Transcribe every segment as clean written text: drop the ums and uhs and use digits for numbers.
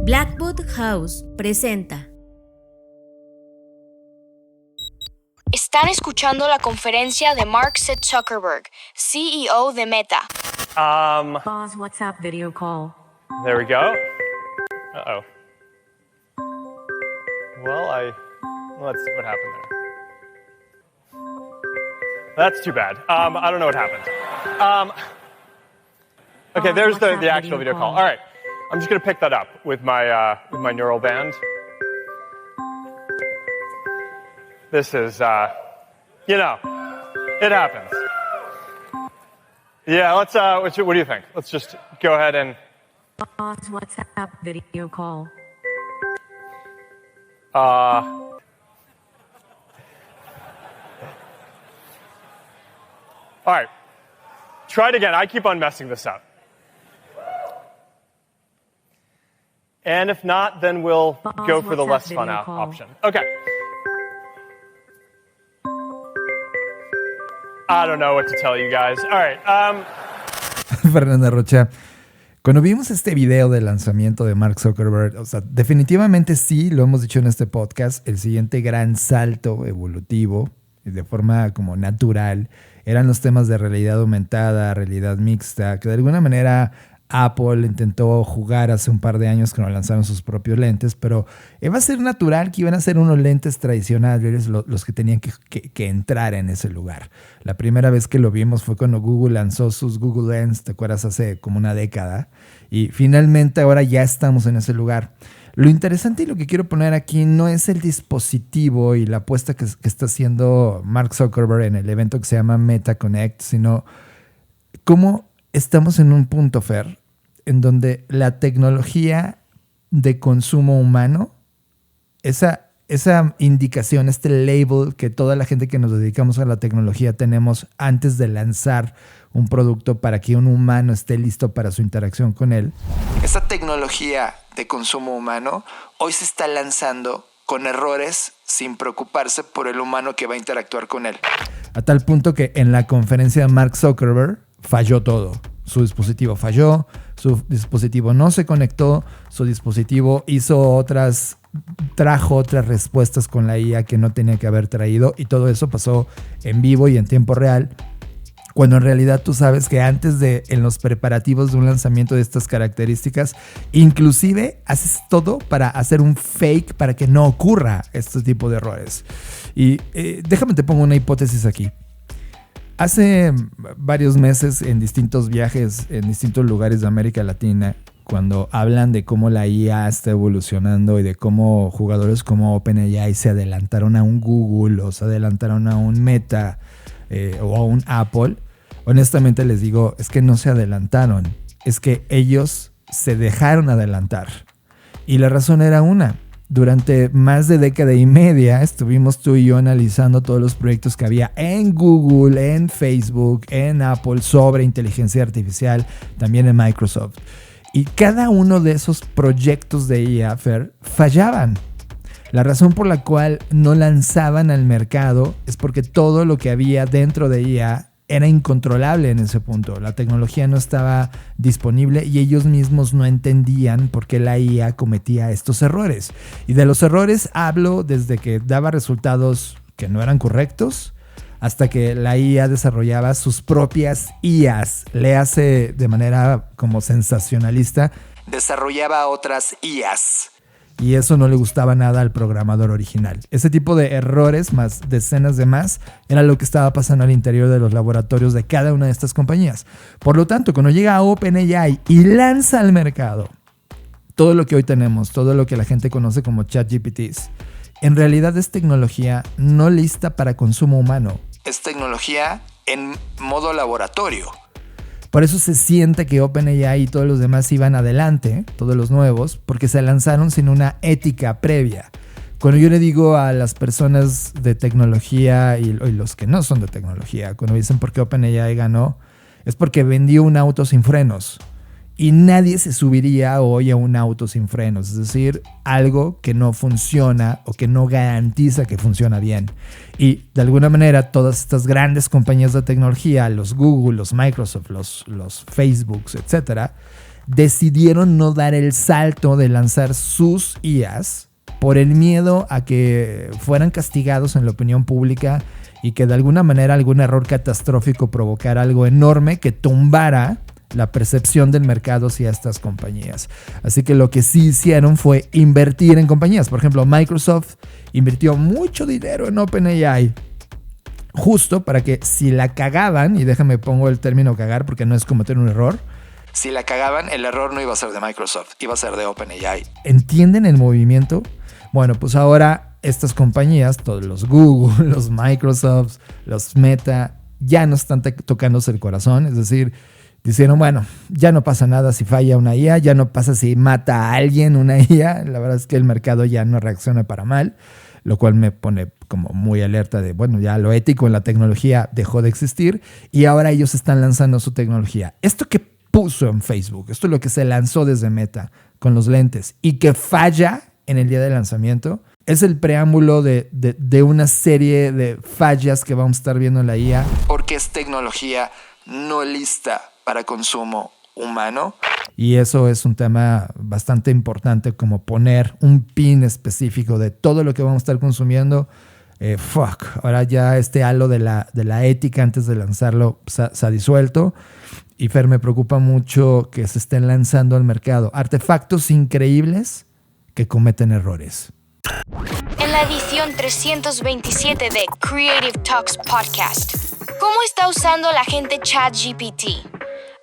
Blackwood House presenta. Están escuchando la conferencia de Mark Zuckerberg, CEO de Meta. Pause WhatsApp video call. There we go. Uh-oh. Well, let's see what happened there. That's too bad. I don't know what happened. Okay, there's the actual video call. All right, I'm just gonna pick that up with my neural band. This is, it happens. Yeah, let's, what do you think? Let's just go ahead and... Pause WhatsApp video call. All right, try it again. I keep on messing this up. And if not, then we'll go for the less fun option. Okay. I don't know what to tell you guys. All right. Fernanda Rocha, cuando vimos este video de lanzamiento de Mark Zuckerberg, o sea, definitivamente sí, lo hemos dicho en este podcast, el siguiente gran salto evolutivo, de forma como natural, eran los temas de realidad aumentada, realidad mixta, que de alguna manera Apple intentó jugar hace un par de años cuando lanzaron sus propios lentes, pero iba a ser natural que iban a ser unos lentes tradicionales los que tenían que entrar en ese lugar. La primera vez que lo vimos fue cuando Google lanzó sus Google Lens, ¿te acuerdas? Hace como una década. Y finalmente ahora ya estamos en ese lugar. Lo interesante y lo que quiero poner aquí no es el dispositivo y la apuesta que está haciendo Mark Zuckerberg en el evento que se llama Meta Connect, sino cómo estamos en un punto, Fer, en donde la tecnología de consumo humano, esa indicación, este label que toda la gente que nos dedicamos a la tecnología tenemos antes de lanzar un producto para que un humano esté listo para su interacción con él. Esta tecnología de consumo humano hoy se está lanzando con errores sin preocuparse por el humano que va a interactuar con él. A tal punto que en la conferencia de Mark Zuckerberg falló todo. Su dispositivo falló, su dispositivo no se conectó, su dispositivo trajo otras respuestas con la IA que no tenía que haber traído, y todo eso pasó en vivo y en tiempo real, cuando en realidad tú sabes que antes en los preparativos de un lanzamiento de estas características, inclusive haces todo para hacer un fake para que no ocurra este tipo de errores. Y déjame te pongo una hipótesis aquí. Hace varios meses en distintos viajes en distintos lugares de América Latina, cuando hablan de cómo la IA está evolucionando y de cómo jugadores como OpenAI se adelantaron a un Google o se adelantaron a un Meta o a un Apple, honestamente les digo, es que no se adelantaron, es que ellos se dejaron adelantar. Y la razón era una. Durante más de década y media estuvimos tú y yo analizando todos los proyectos que había en Google, en Facebook, en Apple sobre inteligencia artificial, también en Microsoft. Y cada uno de esos proyectos de IA, Fer, fallaban. La razón por la cual no lanzaban al mercado es porque todo lo que había dentro de IA era incontrolable en ese punto. La tecnología no estaba disponible y ellos mismos no entendían por qué la IA cometía estos errores. Y de los errores hablo desde que daba resultados que no eran correctos hasta que la IA desarrollaba sus propias IAs. Le hace de manera como sensacionalista. Desarrollaba otras IAs. Y eso no le gustaba nada al programador original. Ese tipo de errores, más decenas de más, era lo que estaba pasando al interior de los laboratorios de cada una de estas compañías. Por lo tanto, cuando llega a OpenAI y lanza al mercado todo lo que hoy tenemos, todo lo que la gente conoce como ChatGPTs, en realidad es tecnología no lista para consumo humano. Es tecnología en modo laboratorio. Por eso se siente que OpenAI y todos los demás iban adelante, todos los nuevos, porque se lanzaron sin una ética previa. Cuando yo le digo a las personas de tecnología y los que no son de tecnología, cuando dicen por qué OpenAI ganó, es porque vendió un auto sin frenos. Y nadie se subiría hoy a un auto sin frenos, es decir, algo que no funciona o que no garantiza que funciona bien. Y de alguna manera todas estas grandes compañías de tecnología, los Google, los Microsoft, los Facebook, etcétera, decidieron no dar el salto de lanzar sus IAs por el miedo a que fueran castigados en la opinión pública y que de alguna manera algún error catastrófico provocara algo enorme que tumbara la percepción del mercado hacia estas compañías. Así que lo que sí hicieron fue invertir en compañías. Por ejemplo, Microsoft invirtió mucho dinero en OpenAI justo para que si la cagaban, y déjame pongo el término cagar porque no es cometer un error. Si la cagaban, el error no iba a ser de Microsoft, iba a ser de OpenAI. ¿Entienden el movimiento? Bueno, pues ahora estas compañías, todos los Google, los Microsoft, los Meta, ya no están tocándose el corazón. Es decir, dijeron, bueno, ya no pasa nada si falla una IA, ya no pasa si mata a alguien una IA. La verdad es que el mercado ya no reacciona para mal, lo cual me pone como muy alerta de, bueno, ya lo ético en la tecnología dejó de existir y ahora ellos están lanzando su tecnología. Esto que puso en Facebook, esto es lo que se lanzó desde Meta con los lentes y que falla en el día de lanzamiento, es el preámbulo de una serie de fallas que vamos a estar viendo en la IA. Porque es tecnología no lista para consumo humano. Y eso es un tema bastante importante, como poner un pin específico de todo lo que vamos a estar consumiendo. Ahora ya este halo de la ética antes de lanzarlo se ha disuelto. Y Fer, me preocupa mucho que se estén lanzando al mercado artefactos increíbles que cometen errores. En la edición 327 de Creative Talks Podcast, ¿cómo está usando la gente ChatGPT?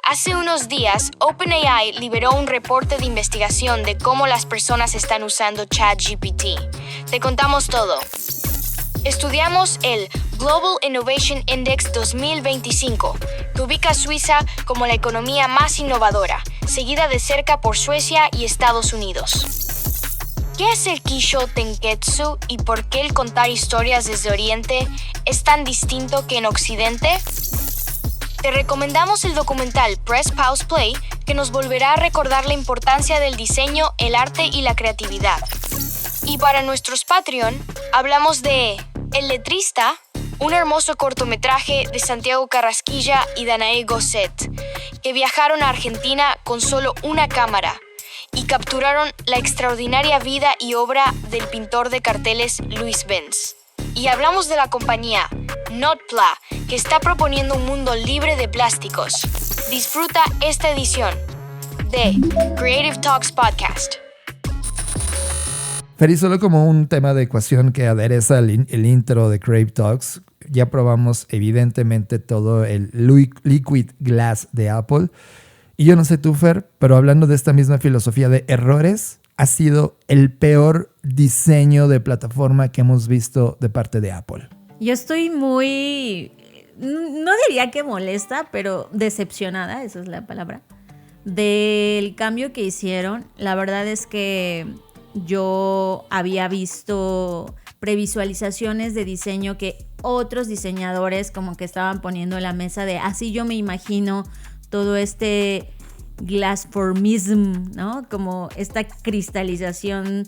Hace unos días, OpenAI liberó un reporte de investigación de cómo las personas están usando ChatGPT. Te contamos todo. Estudiamos el Global Innovation Index 2025, que ubica a Suiza como la economía más innovadora, seguida de cerca por Suecia y Estados Unidos. ¿Qué es el Kisho Tenketsu y por qué el contar historias desde Oriente es tan distinto que en Occidente? Te recomendamos el documental Press Pause Play, que nos volverá a recordar la importancia del diseño, el arte y la creatividad. Y para nuestros Patreon, hablamos de El Letrista, un hermoso cortometraje de Santiago Carrasquilla y Danae Gosset, que viajaron a Argentina con solo una cámara y capturaron la extraordinaria vida y obra del pintor de carteles Luis Benz. Y hablamos de la compañía Notpla, que está proponiendo un mundo libre de plásticos. Disfruta esta edición de Creative Talks Podcast. Fer, y solo como un tema de ecuación que adereza el intro de Creative Talks, ya probamos evidentemente todo el Liquid Glass de Apple. Y yo no sé tú, Fer, pero hablando de esta misma filosofía de errores, ha sido el peor diseño de plataforma que hemos visto de parte de Apple. Yo estoy muy, no diría que molesta, pero decepcionada, esa es la palabra, del cambio que hicieron. La verdad es que yo había visto previsualizaciones de diseño que otros diseñadores como que estaban poniendo en la mesa de así yo me imagino todo este glassformism, ¿no? Como esta cristalización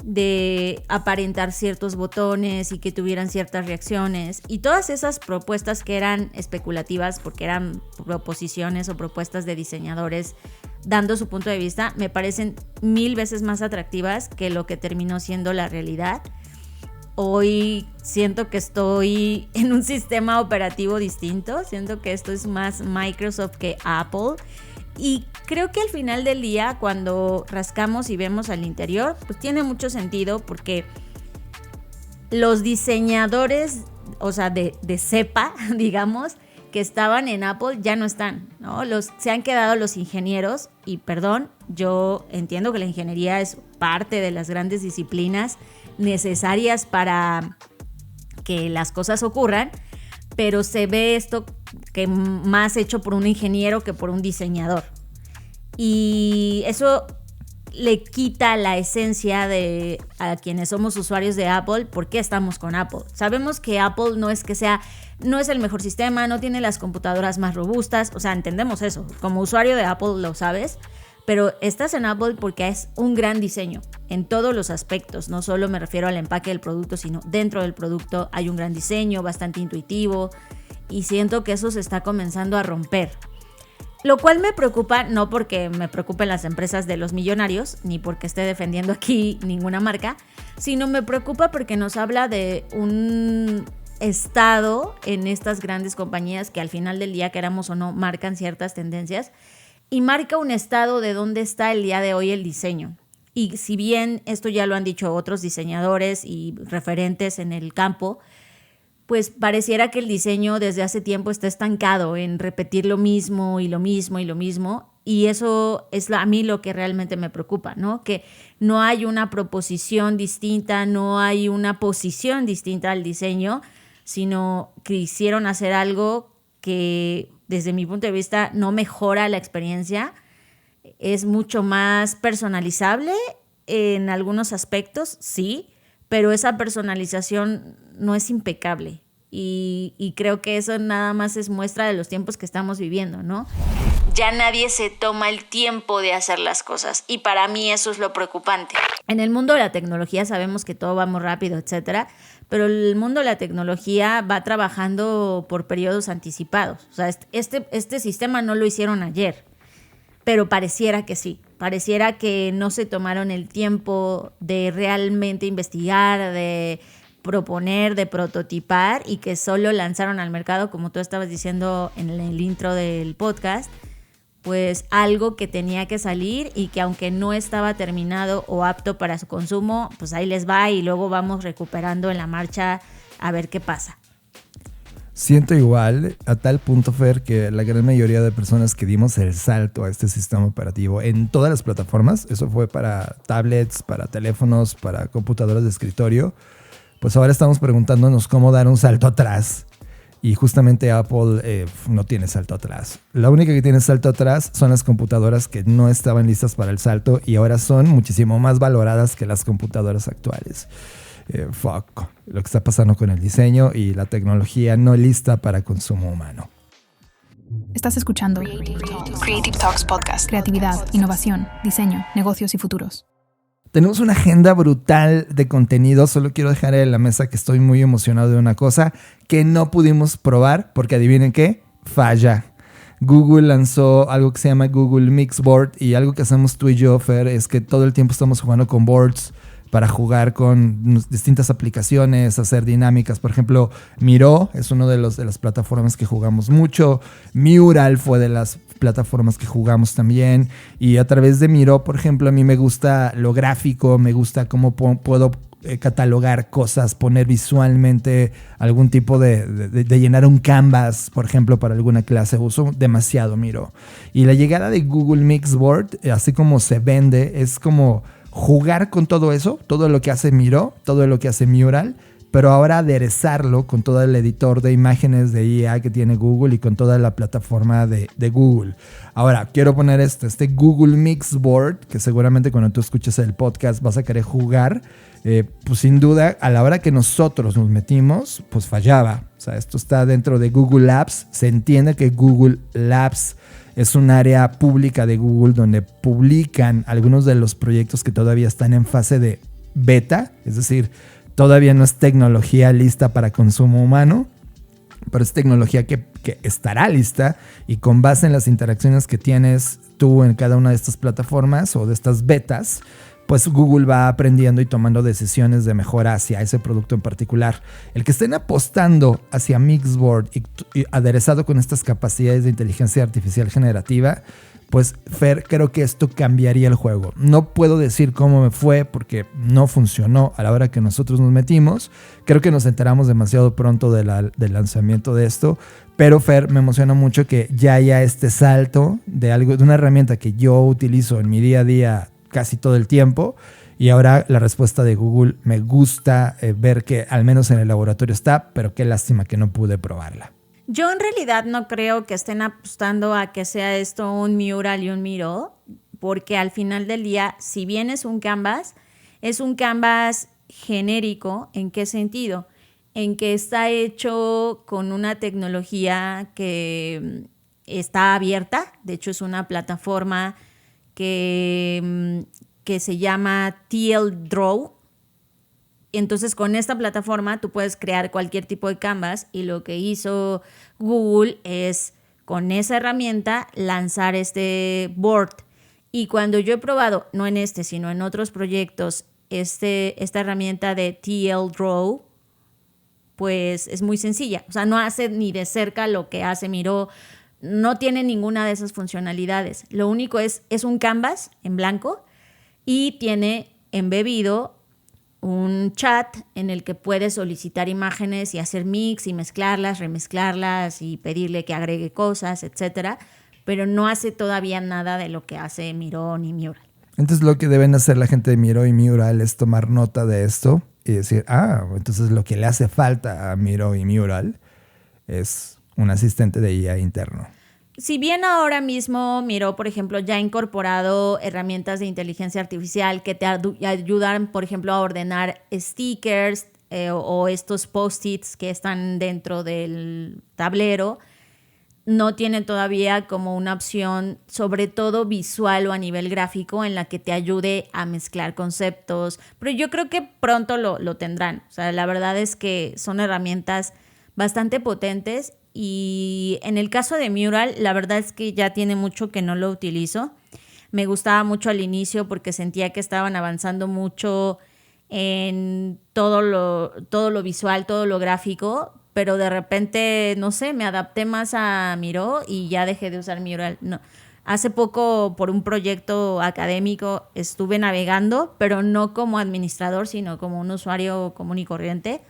de aparentar ciertos botones y que tuvieran ciertas reacciones, y todas esas propuestas que eran especulativas porque eran proposiciones o propuestas de diseñadores dando su punto de vista, me parecen 1000 veces más atractivas que lo que terminó siendo la realidad. Hoy siento que estoy en un sistema operativo distinto, siento que esto es más Microsoft que Apple. Y creo que al final del día, cuando rascamos y vemos al interior, pues tiene mucho sentido porque los diseñadores, o sea, de cepa, digamos, que estaban en Apple ya no están, ¿no? Se han quedado los ingenieros y, perdón, yo entiendo que la ingeniería es parte de las grandes disciplinas necesarias para que las cosas ocurran, pero se ve esto que más hecho por un ingeniero que por un diseñador. Y eso le quita la esencia a quienes somos usuarios de Apple. ¿Por qué estamos con Apple? Sabemos que Apple no es el mejor sistema, no tiene las computadoras más robustas, o sea, entendemos eso. Como usuario de Apple lo sabes, pero estás en Apple porque es un gran diseño en todos los aspectos. No solo me refiero al empaque del producto, sino dentro del producto hay un gran diseño, bastante intuitivo, y siento que eso se está comenzando a romper. Lo cual me preocupa, no porque me preocupen las empresas de los millonarios, ni porque esté defendiendo aquí ninguna marca, sino me preocupa porque nos habla de un estado en estas grandes compañías que al final del día, queramos o no, marcan ciertas tendencias y marca un estado de dónde está el día de hoy el diseño. Y si bien esto ya lo han dicho otros diseñadores y referentes en el campo, pues pareciera que el diseño desde hace tiempo está estancado en repetir lo mismo y lo mismo y lo mismo. Y eso es a mí lo que realmente me preocupa, ¿no? Que no hay una proposición distinta, no hay una posición distinta al diseño, sino que quisieron hacer algo que desde mi punto de vista no mejora la experiencia. Es mucho más personalizable en algunos aspectos, sí, pero esa personalización no es impecable y creo que eso nada más es muestra de los tiempos que estamos viviendo, ¿no? Ya nadie se toma el tiempo de hacer las cosas y para mí eso es lo preocupante. En el mundo de la tecnología sabemos que todo va muy rápido, etcétera, pero el mundo de la tecnología va trabajando por periodos anticipados. O sea, este sistema no lo hicieron ayer, pero pareciera que sí. Pareciera que no se tomaron el tiempo de realmente investigar, de proponer, de prototipar y que solo lanzaron al mercado, como tú estabas diciendo en el intro del podcast, pues algo que tenía que salir y que aunque no estaba terminado o apto para su consumo, pues ahí les va y luego vamos recuperando en la marcha a ver qué pasa. Siento igual, a tal punto, Fer, que la gran mayoría de personas que dimos el salto a este sistema operativo en todas las plataformas, eso fue para tablets, para teléfonos, para computadoras de escritorio, pues ahora estamos preguntándonos cómo dar un salto atrás. Y justamente Apple no tiene salto atrás. La única que tiene salto atrás son las computadoras que no estaban listas para el salto y ahora son muchísimo más valoradas que las computadoras actuales. Lo que está pasando con el diseño y la tecnología no lista para consumo humano. Estás escuchando Creative Talks Podcast. Creatividad, innovación, diseño, negocios y futuros. Tenemos una agenda brutal de contenido. Solo quiero dejar en la mesa que estoy muy emocionado de una cosa que no pudimos probar porque adivinen qué, falla. Google lanzó algo que se llama Google Mixboard y algo que hacemos tú y yo, Fer, es que todo el tiempo estamos jugando con boards para jugar con distintas aplicaciones, hacer dinámicas. Por ejemplo, Miro es uno de las plataformas que jugamos mucho. Mural fue de las plataformas que jugamos también. Y a través de Miro, por ejemplo, a mí me gusta lo gráfico, me gusta cómo puedo catalogar cosas, poner visualmente algún tipo de llenar un canvas, por ejemplo, para alguna clase. Uso demasiado Miro. Y la llegada de Google Mixboard, así como se vende, es como jugar con todo eso, todo lo que hace Miro, todo lo que hace Mural, pero ahora aderezarlo con todo el editor de imágenes de IA que tiene Google y con toda la plataforma de Google. Ahora, quiero poner este Google Mixboard, que seguramente cuando tú escuches el podcast vas a querer jugar. Pues sin duda, a la hora que nosotros nos metimos, pues fallaba. O sea, esto está dentro de Google Labs. Se entiende que Google Labs es un área pública de Google donde publican algunos de los proyectos que todavía están en fase de beta, es decir, todavía no es tecnología lista para consumo humano, pero es tecnología que estará lista y con base en las interacciones que tienes tú en cada una de estas plataformas o de estas betas, pues Google va aprendiendo y tomando decisiones de mejora hacia ese producto en particular. El que estén apostando hacia Mixboard y aderezado con estas capacidades de inteligencia artificial generativa, pues Fer, creo que esto cambiaría el juego. No puedo decir cómo me fue porque no funcionó a la hora que nosotros nos metimos. Creo que nos enteramos demasiado pronto del lanzamiento de esto. Pero Fer, me emociona mucho que ya haya este salto de una herramienta que yo utilizo en mi día a día casi todo el tiempo. Y ahora la respuesta de Google me gusta ver que al menos en el laboratorio está, pero qué lástima que no pude probarla. Yo en realidad no creo que estén apostando a que sea esto un Mural y un Miro, porque al final del día, si bien es un canvas genérico. ¿En qué sentido? En que está hecho con una tecnología que está abierta. De hecho, es una plataforma que se llama TL Draw. Entonces, con esta plataforma tú puedes crear cualquier tipo de canvas y lo que hizo Google es con esa herramienta lanzar este board. Y cuando yo he probado, no en este, sino en otros proyectos, esta herramienta de TL Draw, pues es muy sencilla. O sea, no hace ni de cerca lo que hace Miro, no tiene ninguna de esas funcionalidades. Lo único es un canvas en blanco y tiene embebido un chat en el que puedes solicitar imágenes y hacer mix y mezclarlas, remezclarlas y pedirle que agregue cosas, etcétera, pero no hace todavía nada de lo que hace Miro ni Mural. Entonces lo que deben hacer la gente de Miro y Mural es tomar nota de esto y decir, entonces lo que le hace falta a Miro y Mural es un asistente de IA interno. Si bien ahora mismo Miro, por ejemplo, ya ha incorporado herramientas de inteligencia artificial que te ayudan, por ejemplo, a ordenar stickers o estos post-its que están dentro del tablero, no tiene todavía como una opción, sobre todo visual o a nivel gráfico, en la que te ayude a mezclar conceptos. Pero yo creo que pronto lo tendrán. O sea, la verdad es que son herramientas bastante potentes. Y en el caso de Mural, la verdad es que ya tiene mucho que no lo utilizo. Me gustaba mucho al inicio porque sentía que estaban avanzando mucho en todo lo visual, todo lo gráfico, pero de repente, no sé, me adapté más a Miro y ya dejé de usar Mural. No. Hace poco, por un proyecto académico, estuve navegando, pero no como administrador, sino como un usuario común y corriente.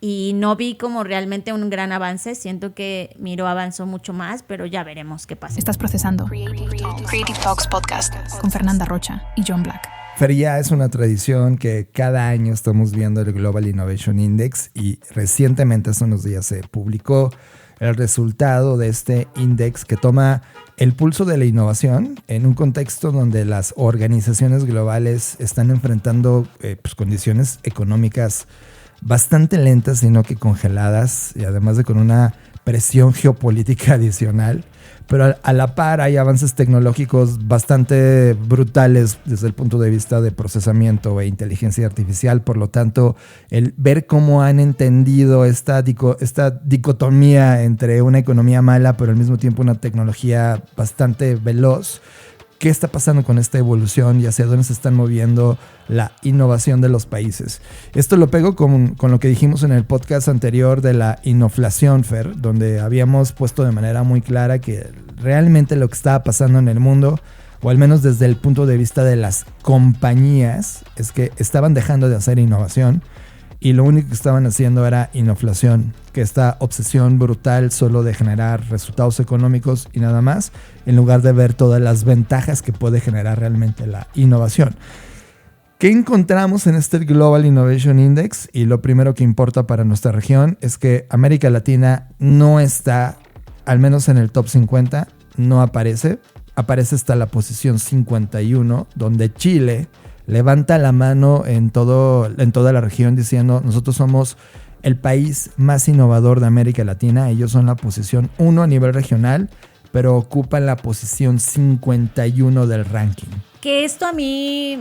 Y no vi como realmente un gran avance. Siento que Miro avanzó mucho más, pero ya veremos qué pasa. Estás procesando Creative Talks Podcast. con Fernanda Rocha y John Black. Fer, ya es una tradición que cada año estamos viendo el Global Innovation Index y recientemente, hace unos días, se publicó el resultado de este index que toma el pulso de la innovación en un contexto donde las organizaciones globales están enfrentando condiciones económicas bastante lentas, sino que congeladas, y además de con una presión geopolítica adicional. Pero a la par hay avances tecnológicos bastante brutales desde el punto de vista de procesamiento e inteligencia artificial. Por lo tanto, el ver cómo han entendido esta dicotomía entre una economía mala, pero al mismo tiempo una tecnología bastante veloz. ¿Qué está pasando con esta evolución y hacia dónde se están moviendo la innovación de los países? Esto lo pego con lo que dijimos en el podcast anterior de la inflación, Fer, donde habíamos puesto de manera muy clara que realmente lo que estaba pasando en el mundo, o al menos desde el punto de vista de las compañías, es que estaban dejando de hacer innovación y lo único que estaban haciendo era inflación, que esta obsesión brutal solo de generar resultados económicos y nada más, en lugar de ver todas las ventajas que puede generar realmente la innovación. ¿Qué encontramos en este Global Innovation Index? Y lo primero que importa para nuestra región es que América Latina no está, al menos en el top 50, no aparece. Aparece hasta la posición 51, donde Chile levanta la mano en toda la región diciendo: nosotros somos el país más innovador de América Latina. Ellos son la posición 1 a nivel regional, pero ocupan la posición 51 del ranking. Que esto a mí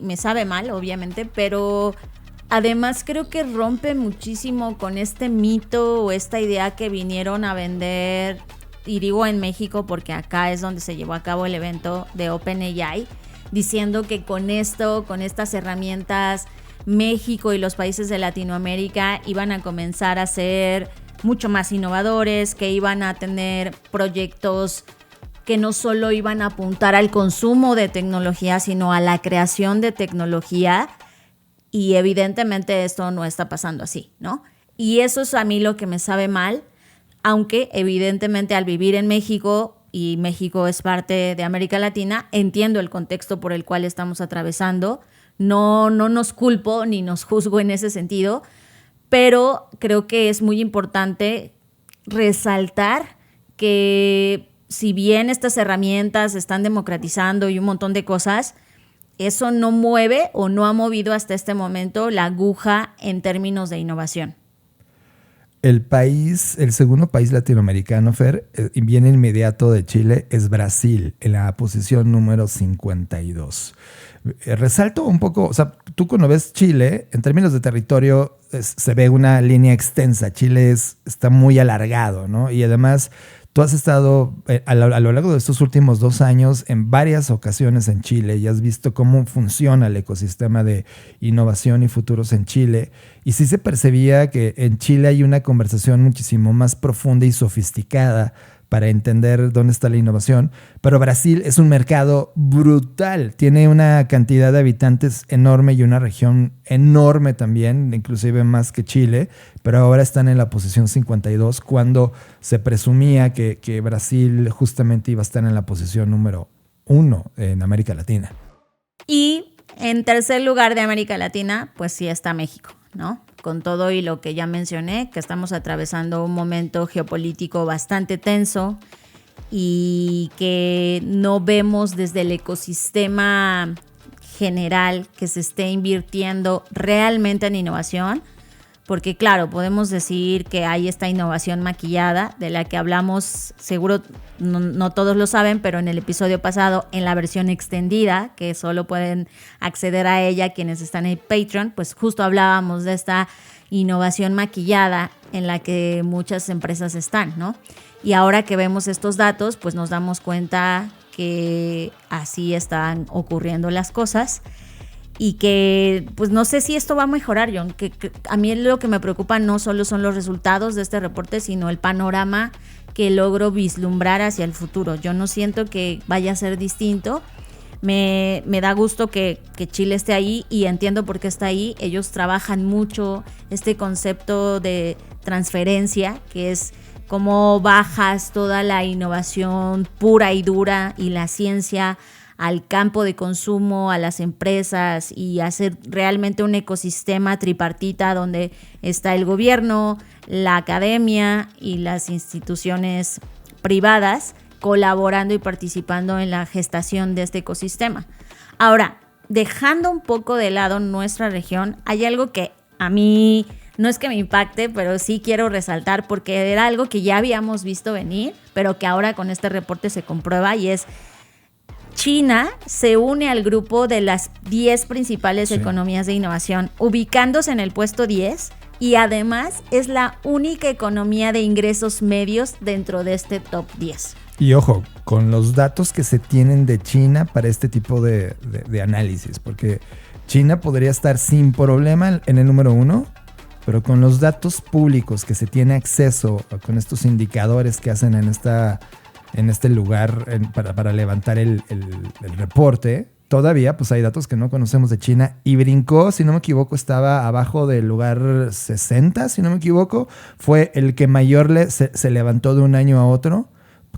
me sabe mal, obviamente, pero además creo que rompe muchísimo con este mito o esta idea que vinieron a vender, y digo en México porque acá es donde se llevó a cabo el evento de OpenAI, diciendo que con estas herramientas, México y los países de Latinoamérica iban a comenzar a ser mucho más innovadores, que iban a tener proyectos que no solo iban a apuntar al consumo de tecnología, sino a la creación de tecnología. Y evidentemente esto no está pasando así, ¿no? Y eso es a mí lo que me sabe mal, aunque evidentemente al vivir en México, y México es parte de América Latina, entiendo el contexto por el cual estamos atravesando. No nos culpo ni nos juzgo en ese sentido, pero creo que es muy importante resaltar que si bien estas herramientas se están democratizando y un montón de cosas, eso no mueve o no ha movido hasta este momento la aguja en términos de innovación. El segundo país latinoamericano, Fer, bien inmediato de Chile, es Brasil, en la posición número 52. Resalto un poco, o sea, tú cuando ves Chile, en términos de territorio, se ve una línea extensa. Chile está muy alargado, ¿no? Y además Tú has estado a lo largo de estos últimos 2 años en varias ocasiones en Chile y has visto cómo funciona el ecosistema de innovación y futuros en Chile. Y sí se percibía que en Chile hay una conversación muchísimo más profunda y sofisticada para entender dónde está la innovación. Pero Brasil es un mercado brutal. Tiene una cantidad de habitantes enorme y una región enorme también, inclusive más que Chile. Pero ahora están en la posición 52 cuando se presumía que Brasil justamente iba a estar en la posición número 1 en América Latina. Y en tercer lugar de América Latina, pues sí está México, ¿no? Con todo y lo que ya mencioné, que estamos atravesando un momento geopolítico bastante tenso y que no vemos desde el ecosistema general que se esté invirtiendo realmente en innovación. Porque claro, podemos decir que hay esta innovación maquillada de la que hablamos, seguro no todos lo saben, pero en el episodio pasado, en la versión extendida, que solo pueden acceder a ella quienes están en Patreon, pues justo hablábamos de esta innovación maquillada en la que muchas empresas están, ¿no? Y ahora que vemos estos datos, pues nos damos cuenta que así están ocurriendo las cosas. Y que, pues no sé si esto va a mejorar, John, que a mí lo que me preocupa no solo son los resultados de este reporte, sino el panorama que logro vislumbrar hacia el futuro. Yo no siento que vaya a ser distinto. Me da gusto que Chile esté ahí y entiendo por qué está ahí. Ellos trabajan mucho este concepto de transferencia, que es cómo bajas toda la innovación pura y dura y la ciencia al campo de consumo, a las empresas y hacer realmente un ecosistema tripartita donde está el gobierno, la academia y las instituciones privadas colaborando y participando en la gestación de este ecosistema. Ahora, dejando un poco de lado nuestra región, hay algo que a mí no es que me impacte, pero sí quiero resaltar porque era algo que ya habíamos visto venir, pero que ahora con este reporte se comprueba y es China se une al grupo de las 10 principales economías de innovación, ubicándose en el puesto 10 y además es la única economía de ingresos medios dentro de este top 10. Y ojo, con los datos que se tienen de China para este tipo de análisis, porque China podría estar sin problema en el número 1, pero con los datos públicos que se tiene acceso, con estos indicadores que hacen en este lugar para levantar el reporte, todavía pues hay datos que no conocemos de China y brincó, si no me equivoco, estaba abajo del lugar 60, si no me equivoco, fue el que mayor se levantó de un año a otro,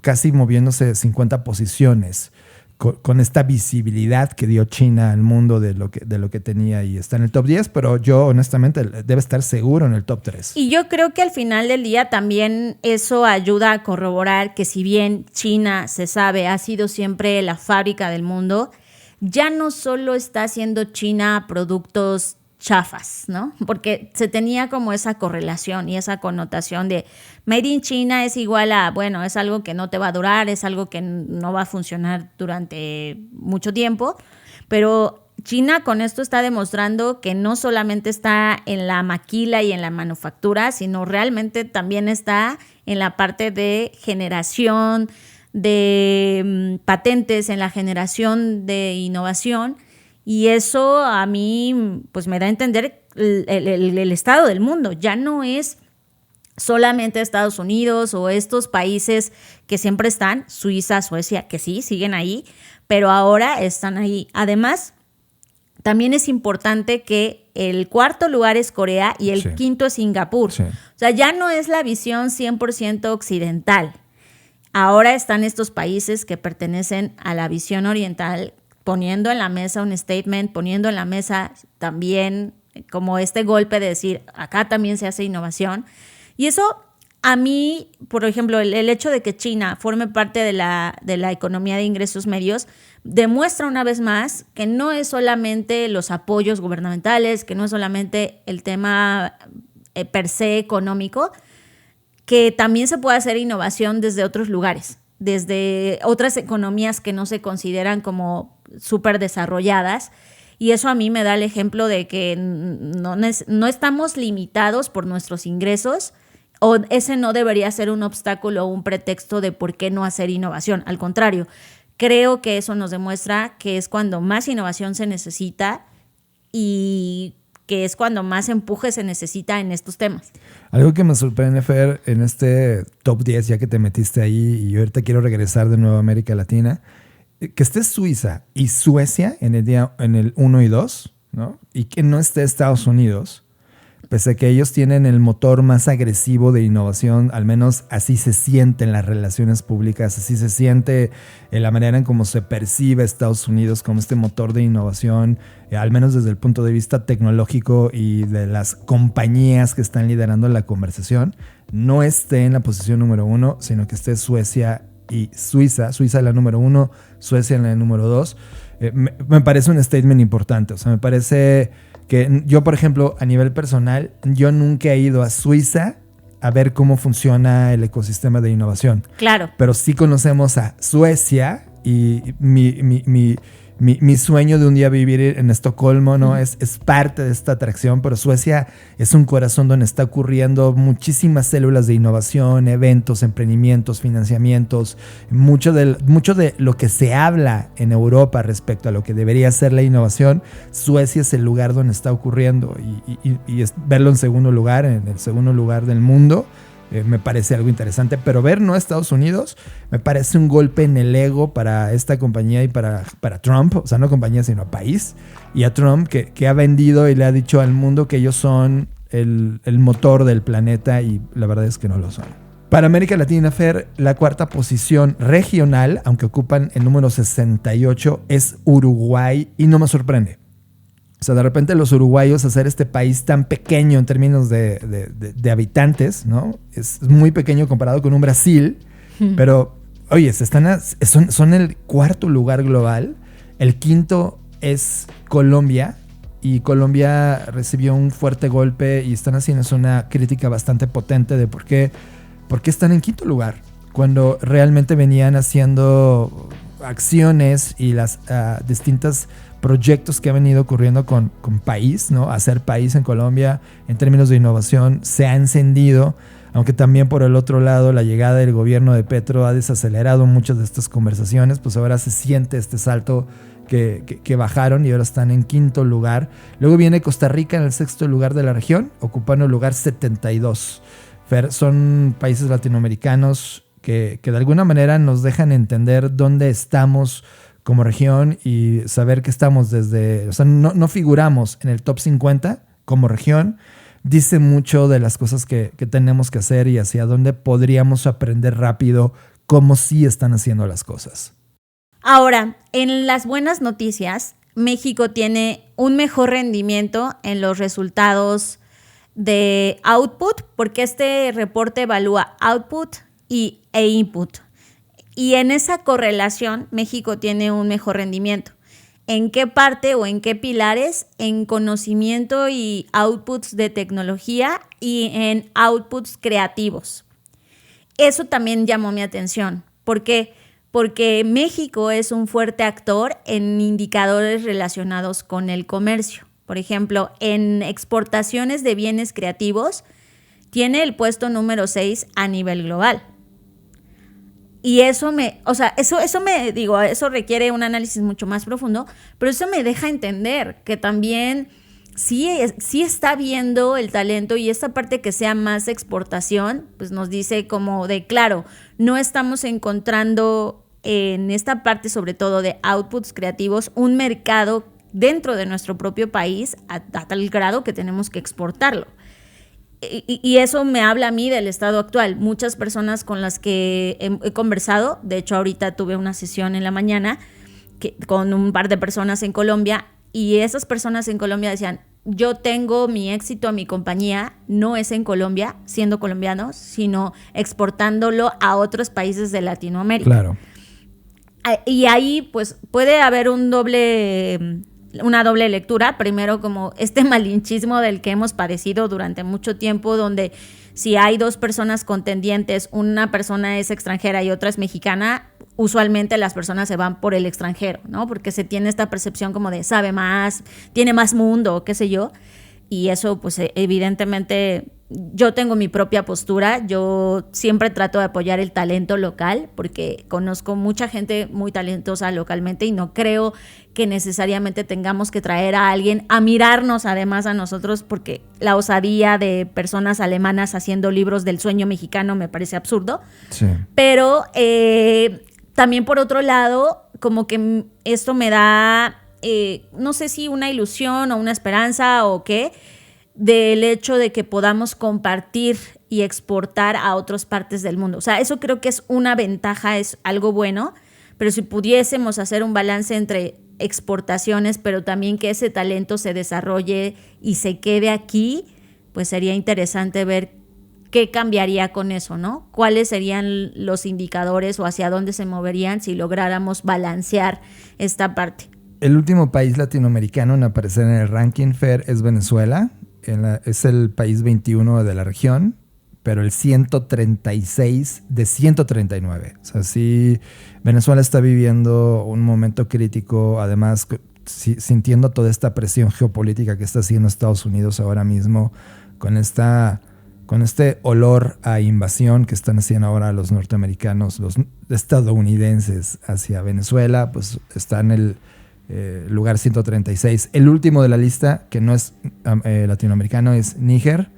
casi moviéndose 50 posiciones con esta visibilidad que dio China al mundo de lo que tenía y está en el top 10, pero yo honestamente debe estar seguro en el top 3. Y yo creo que al final del día también eso ayuda a corroborar que si bien China, se sabe, ha sido siempre la fábrica del mundo, ya no solo está haciendo China productos chafas, ¿no? Porque se tenía como esa correlación y esa connotación de Made in China es igual a, bueno, es algo que no te va a durar, es algo que no va a funcionar durante mucho tiempo, pero China con esto está demostrando que no solamente está en la maquila y en la manufactura, sino realmente también está en la parte de generación de patentes, en la generación de innovación. Y eso a mí pues me da a entender el estado del mundo. Ya no es solamente Estados Unidos o estos países que siempre están, Suiza, Suecia, que sí, siguen ahí, pero ahora están ahí. Además, también es importante que el cuarto lugar es Corea y el quinto es Singapur. Sí. O sea, ya no es la visión 100% occidental. Ahora están estos países que pertenecen a la visión oriental, poniendo en la mesa un statement, poniendo en la mesa también como este golpe de decir, acá también se hace innovación. Y eso a mí, por ejemplo, el hecho de que China forme parte de la economía de ingresos medios, demuestra una vez más que no es solamente los apoyos gubernamentales, que no es solamente el tema per se económico, que también se puede hacer innovación desde otros lugares, desde otras economías que no se consideran como súper desarrolladas, y eso a mí me da el ejemplo de que no estamos limitados por nuestros ingresos o ese no debería ser un obstáculo o un pretexto de por qué no hacer innovación. Al contrario, creo que eso nos demuestra que es cuando más innovación se necesita y que es cuando más empuje se necesita en estos temas. Algo que me sorprende, Fer, en este top 10, ya que te metiste ahí y yo ahorita quiero regresar de nuevo a América Latina, que esté Suiza y Suecia en el 1 y 2, ¿no? Y que no esté Estados Unidos, pese a que ellos tienen el motor más agresivo de innovación, al menos así se siente en las relaciones públicas, así se siente en la manera en cómo se percibe Estados Unidos como este motor de innovación, al menos desde el punto de vista tecnológico y de las compañías que están liderando la conversación, no esté en la posición número 1, sino que esté Suecia y Suiza en la número 1, Suecia en la número 2. Me parece un statement importante, o sea, me parece que yo, por ejemplo, a nivel personal, yo nunca he ido a Suiza a ver cómo funciona el ecosistema de innovación. Claro. Pero sí conocemos a Suecia y mi sueño de un día vivir en Estocolmo, ¿no? Es parte de esta atracción, pero Suecia es un corazón donde está ocurriendo muchísimas células de innovación, eventos, emprendimientos, financiamientos, mucho de lo que se habla en Europa respecto a lo que debería ser la innovación. Suecia es el lugar donde está ocurriendo y verlo en segundo lugar, en el segundo lugar del mundo, me parece algo interesante, pero ver no a Estados Unidos me parece un golpe en el ego para esta compañía y para Trump, o sea, no compañía sino país, y a Trump que ha vendido y le ha dicho al mundo que ellos son el motor del planeta y la verdad es que no lo son. Para América Latina, Fer, la cuarta posición regional, aunque ocupan el número 68, es Uruguay y no me sorprende. O sea, de repente los uruguayos hacer este país tan pequeño en términos de habitantes, ¿no? Es muy pequeño comparado con un Brasil, pero oye, son el cuarto lugar global. El quinto es Colombia y Colombia recibió un fuerte golpe y están haciendo una crítica bastante potente de por qué están en quinto lugar cuando realmente venían haciendo acciones y las distintas proyectos que han venido ocurriendo con país, ¿no? Hacer país en Colombia en términos de innovación se ha encendido, aunque también por el otro lado la llegada del gobierno de Petro ha desacelerado muchas de estas conversaciones, pues ahora se siente este salto que bajaron y ahora están en quinto lugar. Luego viene Costa Rica en el sexto lugar de la región, ocupando el lugar 72. Son países latinoamericanos que de alguna manera nos dejan entender dónde estamos como región y saber que estamos o sea, no figuramos en el top 50 como región, dice mucho de las cosas que tenemos que hacer y hacia dónde podríamos aprender rápido cómo sí están haciendo las cosas. Ahora, en las buenas noticias, México tiene un mejor rendimiento en los resultados de output, porque este reporte evalúa output e input. Y en esa correlación, México tiene un mejor rendimiento. ¿En qué parte o en qué pilares? En conocimiento y outputs de tecnología y en outputs creativos. Eso también llamó mi atención. ¿Por qué? Porque México es un fuerte actor en indicadores relacionados con el comercio. Por ejemplo, en exportaciones de bienes creativos, tiene el puesto número 6 a nivel global. Y eso requiere un análisis mucho más profundo, pero eso me deja entender que también sí está viendo el talento y esta parte que sea más exportación, pues nos dice como de claro, no estamos encontrando en esta parte sobre todo de outputs creativos un mercado dentro de nuestro propio país a tal grado que tenemos que exportarlo. Y eso me habla a mí del estado actual. Muchas personas con las que he conversado, de hecho ahorita tuve una sesión en la mañana con un par de personas en Colombia y esas personas en Colombia decían, yo tengo mi éxito a mi compañía, no es en Colombia, siendo colombianos, sino exportándolo a otros países de Latinoamérica. Claro. Y ahí pues puede haber una doble lectura, primero como este malinchismo del que hemos padecido durante mucho tiempo, donde si hay dos personas contendientes, una persona es extranjera y otra es mexicana, usualmente las personas se van por el extranjero, ¿no? Porque se tiene esta percepción como de sabe más, tiene más mundo, qué sé yo, y eso pues evidentemente yo tengo mi propia postura, yo siempre trato de apoyar el talento local porque conozco mucha gente muy talentosa localmente y no creo que necesariamente tengamos que traer a alguien a mirarnos además a nosotros, porque la osadía de personas alemanas haciendo libros del sueño mexicano me parece absurdo. Sí. Pero también por otro lado, como que esto me da, no sé si una ilusión o una esperanza o qué, del hecho de que podamos compartir y exportar a otras partes del mundo. O sea, eso creo que es una ventaja, es algo bueno, pero si pudiésemos hacer un balance entre exportaciones, pero también que ese talento se desarrolle y se quede aquí, pues sería interesante ver qué cambiaría con eso, ¿no? ¿Cuáles serían los indicadores o hacia dónde se moverían si lográramos balancear esta parte? El último país latinoamericano en aparecer en el ranking FAIR es Venezuela. Es el país 21 de la región, pero el 136 de 139. O sea, sí, Venezuela está viviendo un momento crítico, además sintiendo toda esta presión geopolítica que está haciendo Estados Unidos ahora mismo, con este olor a invasión que están haciendo ahora los norteamericanos, los estadounidenses hacia Venezuela, pues está en el lugar 136. El último de la lista, que no es latinoamericano, es Níger,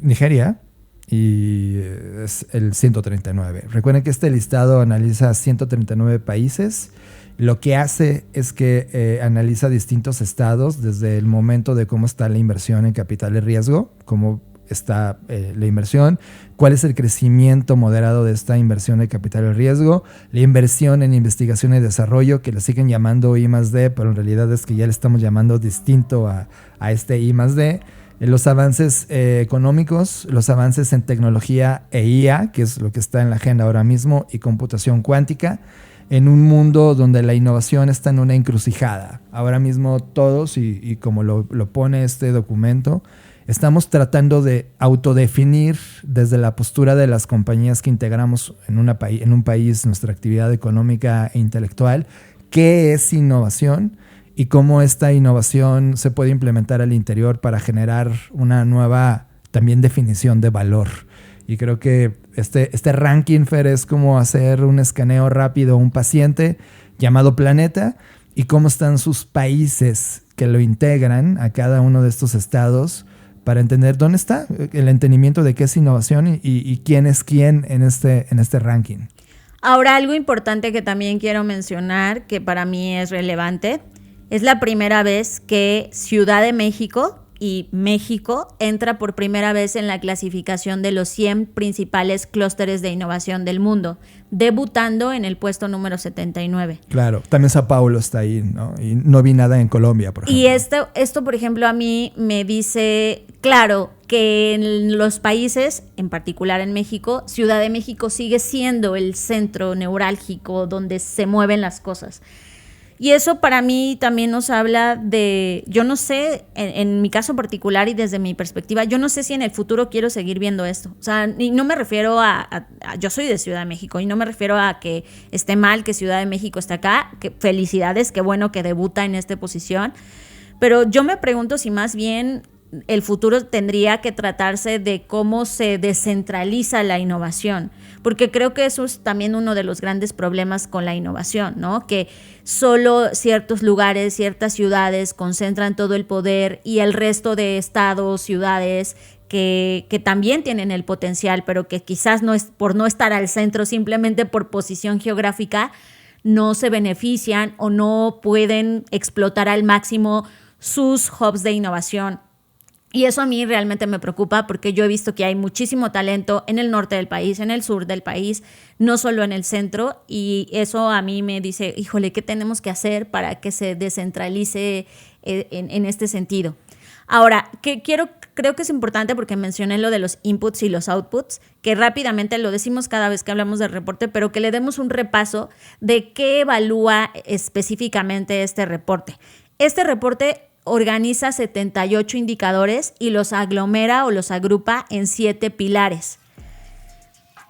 Nigeria, y es el 139. Recuerden que este listado analiza 139 países. Lo que hace es que analiza distintos estados desde el momento de cómo está la inversión en capital de riesgo, cómo está la inversión, cuál es el crecimiento moderado de esta inversión de capital de riesgo, la inversión en investigación y desarrollo, que le siguen llamando I+D, pero en realidad es que ya le estamos llamando distinto a este I+D, los avances económicos, los avances en tecnología e IA, que es lo que está en la agenda ahora mismo, y computación cuántica, en un mundo donde la innovación está en una encrucijada. Ahora mismo todos, y como lo pone este documento, estamos tratando de autodefinir desde la postura de las compañías que integramos en un país nuestra actividad económica e intelectual, qué es innovación y cómo esta innovación se puede implementar al interior para generar una nueva también definición de valor. Y creo que este ranking, Fer, es como hacer un escaneo rápido a un paciente llamado planeta y cómo están sus países que lo integran a cada uno de estos estados, para entender dónde está el entendimiento de qué es innovación y quién es quién en este ranking. Ahora, algo importante que también quiero mencionar, que para mí es relevante, es la primera vez que Ciudad de México y México entra por primera vez en la clasificación de los 100 principales clústeres de innovación del mundo, debutando en el puesto número 79. Claro, también Sao Paulo está ahí, ¿no? Y no vi nada en Colombia, por ejemplo. Y esto, por ejemplo, a mí me dice, claro, que en los países, en particular en México, Ciudad de México sigue siendo el centro neurálgico donde se mueven las cosas. Y eso para mí también nos habla de, yo no sé, en mi caso particular y desde mi perspectiva, yo no sé si en el futuro quiero seguir viendo esto. O sea, y no me refiero a yo soy de Ciudad de México y no me refiero a que esté mal que Ciudad de México esté acá, que felicidades, qué bueno que debuta en esta posición. Pero yo me pregunto si más bien el futuro tendría que tratarse de cómo se descentraliza la innovación, porque creo que eso es también uno de los grandes problemas con la innovación, ¿no? Que solo ciertos lugares, ciertas ciudades concentran todo el poder y el resto de estados, ciudades que también tienen el potencial, pero que quizás no es por no estar al centro, simplemente por posición geográfica, no se benefician o no pueden explotar al máximo sus hubs de innovación. Y eso a mí realmente me preocupa porque yo he visto que hay muchísimo talento en el norte del país, en el sur del país, no solo en el centro, y eso a mí me dice, híjole, ¿qué tenemos que hacer para que se descentralice en este sentido? Ahora, creo que es importante porque mencioné lo de los inputs y los outputs, que rápidamente lo decimos cada vez que hablamos del reporte, pero que le demos un repaso de qué evalúa específicamente este reporte. Este reporte organiza 78 indicadores y los aglomera o los agrupa en 7 pilares.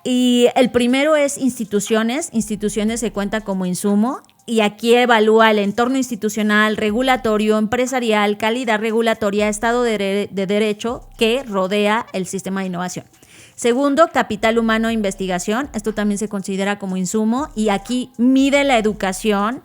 Y el primero es instituciones. Instituciones se cuenta como insumo. y aquí evalúa el entorno institucional, regulatorio, empresarial, calidad regulatoria, estado de derecho que rodea el sistema de innovación. Segundo, capital humano e investigación. Esto también se considera como insumo y aquí mide la educación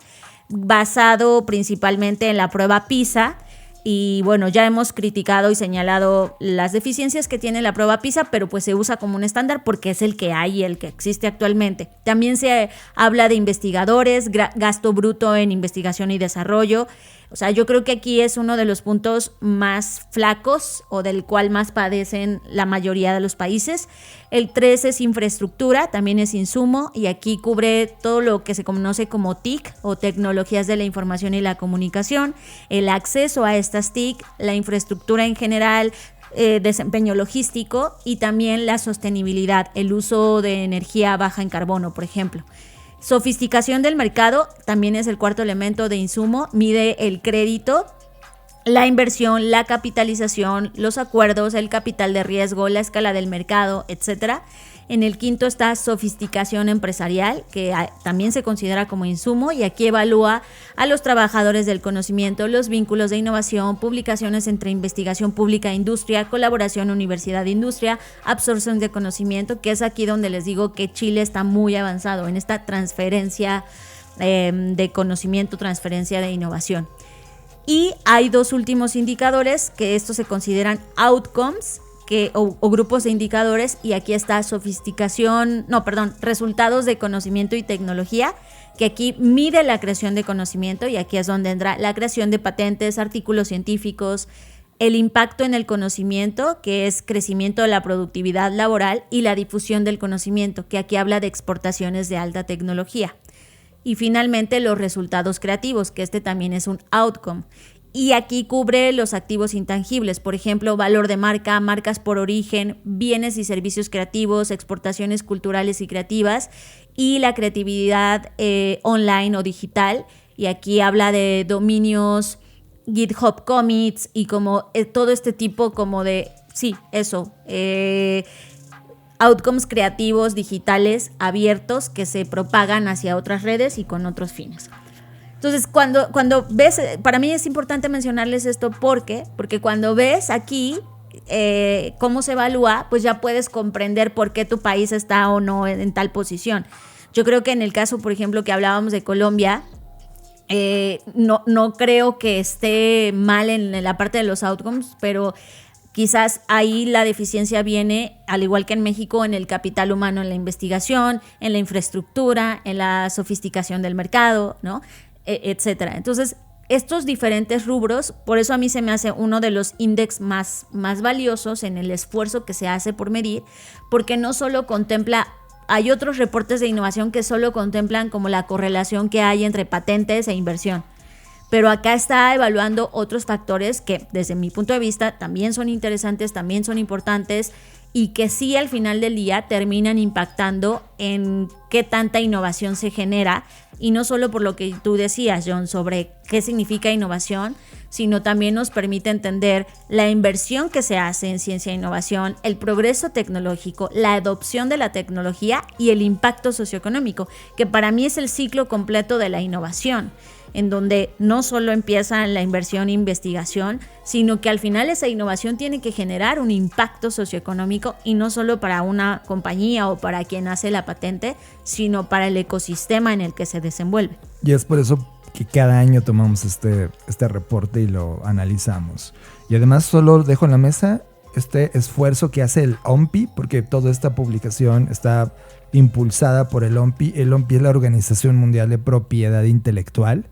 basado principalmente en la prueba PISA. Y bueno, ya hemos criticado y señalado las deficiencias que tiene la prueba PISA, pero pues se usa como un estándar porque es el que hay y el que existe actualmente. También se habla de investigadores, gasto bruto en investigación y desarrollo. O sea, yo creo que aquí es uno de los puntos más flacos o del cual más padecen la mayoría de los países. El 3 es infraestructura, también es insumo y aquí cubre todo lo que se conoce como TIC o tecnologías de la información y la comunicación, el acceso a estas TIC, la infraestructura en general, desempeño logístico y también la sostenibilidad, el uso de energía baja en carbono, por ejemplo. Sofisticación del mercado también es el cuarto elemento de insumo, mide el crédito, la inversión, la capitalización, los acuerdos, el capital de riesgo, la escala del mercado, etc. En el quinto está sofisticación empresarial, que también se considera como insumo y aquí evalúa a los trabajadores del conocimiento, los vínculos de innovación, publicaciones entre investigación pública e industria, colaboración universidad-industria, absorción de conocimiento, que es aquí donde les digo que Chile está muy avanzado en esta transferencia de conocimiento, transferencia de innovación. Y hay dos últimos indicadores que estos se consideran outcomes, o grupos de indicadores, y aquí está resultados de conocimiento y tecnología, que aquí mide la creación de conocimiento y aquí es donde entra la creación de patentes, artículos científicos, el impacto en el conocimiento, que es crecimiento de la productividad laboral, y la difusión del conocimiento, que aquí habla de exportaciones de alta tecnología. Y finalmente los resultados creativos, que este también es un outcome. Y aquí cubre los activos intangibles, por ejemplo, valor de marca, marcas por origen, bienes y servicios creativos, exportaciones culturales y creativas y la creatividad online o digital. Y aquí habla de dominios, GitHub Commits y como todo este tipo como de, outcomes creativos digitales abiertos que se propagan hacia otras redes y con otros fines. Entonces, cuando ves, para mí es importante mencionarles esto porque cuando ves aquí cómo se evalúa, pues ya puedes comprender por qué tu país está o no en tal posición. Yo creo que en el caso, por ejemplo, que hablábamos de Colombia, no creo que esté mal en la parte de los outcomes, pero quizás ahí la deficiencia viene, al igual que en México, en el capital humano, en la investigación, en la infraestructura, en la sofisticación del mercado, ¿no? Etcétera. Entonces, estos diferentes rubros, por eso a mí se me hace uno de los índices más valiosos en el esfuerzo que se hace por medir, porque no solo contempla, hay otros reportes de innovación que solo contemplan como la correlación que hay entre patentes e inversión. Pero acá está evaluando otros factores que desde mi punto de vista también son interesantes, también son importantes y que sí al final del día terminan impactando en qué tanta innovación se genera, y no solo por lo que tú decías, John, sobre qué significa innovación, sino también nos permite entender la inversión que se hace en ciencia e innovación, el progreso tecnológico, la adopción de la tecnología y el impacto socioeconómico, que para mí es el ciclo completo de la innovación, en donde no solo empieza la inversión e investigación, sino que al final esa innovación tiene que generar un impacto socioeconómico, y no solo para una compañía o para quien hace la patente, sino para el ecosistema en el que se desenvuelve. Y es por eso que cada año tomamos este reporte y lo analizamos. Y además solo dejo en la mesa este esfuerzo que hace el OMPI, porque toda esta publicación está impulsada por el OMPI. El OMPI es la Organización Mundial de Propiedad Intelectual.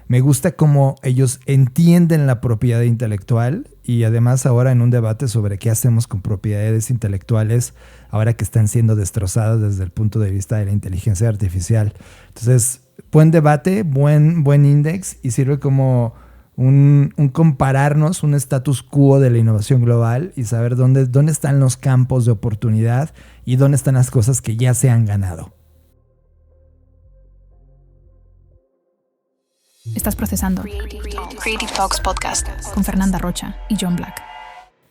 Me gusta cómo ellos entienden la propiedad intelectual, y además ahora en un debate sobre qué hacemos con propiedades intelectuales ahora que están siendo destrozadas desde el punto de vista de la inteligencia artificial. Entonces, buen debate, buen índice, y sirve como un compararnos, un status quo de la innovación global y saber dónde están los campos de oportunidad y dónde están las cosas que ya se han ganado. Estás procesando Creative Talks Podcast. con Fernanda Rocha y John Black.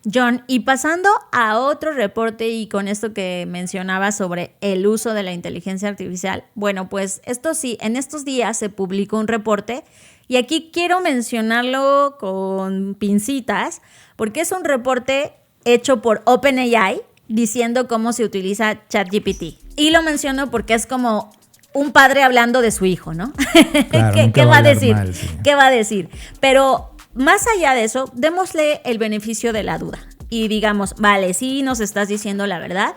John, y pasando a otro reporte y con esto que mencionaba sobre el uso de la inteligencia artificial, bueno, pues esto sí, en estos días se publicó un reporte y aquí quiero mencionarlo con pincitas porque es un reporte hecho por OpenAI diciendo cómo se utiliza ChatGPT. Y lo menciono porque es como un padre hablando de su hijo, ¿no? Claro, ¿Qué va a decir? Mal, sí. ¿Qué va a decir? Pero más allá de eso, démosle el beneficio de la duda y digamos, vale, sí nos estás diciendo la verdad.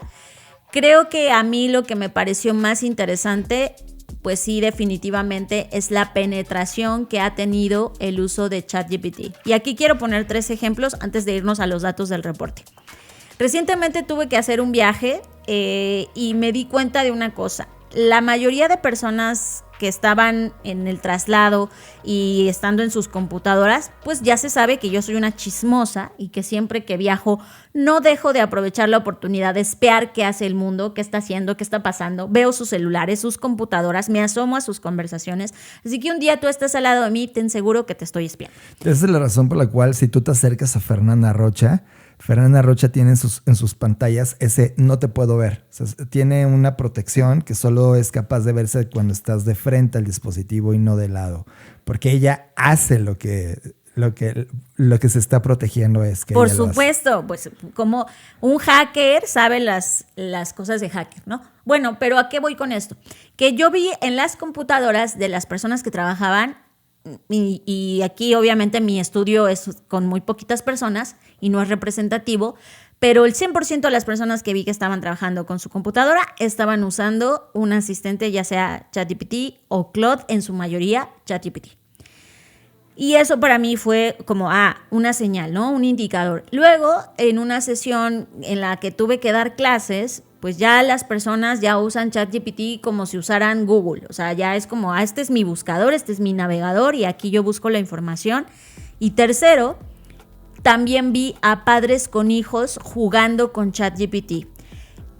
Creo que a mí lo que me pareció más interesante, pues sí, definitivamente es la penetración que ha tenido el uso de ChatGPT. Y aquí quiero poner 3 ejemplos antes de irnos a los datos del reporte. Recientemente tuve que hacer un viaje y me di cuenta de una cosa. La mayoría de personas que estaban en el traslado y estando en sus computadoras, pues ya se sabe que yo soy una chismosa y que siempre que viajo no dejo de aprovechar la oportunidad de espiar qué hace el mundo, qué está haciendo, qué está pasando. Veo sus celulares, sus computadoras, me asomo a sus conversaciones. Así que un día tú estás al lado de mí, ten seguro que te estoy espiando. Esa es la razón por la cual si tú te acercas a Fernanda Rocha tiene en sus pantallas ese no te puedo ver. O sea, tiene una protección que solo es capaz de verse cuando estás de frente al dispositivo y no de lado. Porque ella hace lo que se está protegiendo es que por ella supuesto, pues como un hacker sabe las cosas de hacker, ¿no? Bueno, pero ¿a qué voy con esto? Que yo vi en las computadoras de las personas que trabajaban y aquí obviamente mi estudio es con muy poquitas personas y no es representativo, pero el 100% de las personas que vi que estaban trabajando con su computadora estaban usando un asistente, ya sea ChatGPT o Claude, en su mayoría ChatGPT. Y eso para mí fue como una señal, ¿no? Un indicador. Luego, en una sesión en la que tuve que dar clases, pues ya las personas ya usan ChatGPT como si usaran Google. O sea, ya es como, este es mi buscador, este es mi navegador y aquí yo busco la información. Y tercero, también vi a padres con hijos jugando con ChatGPT.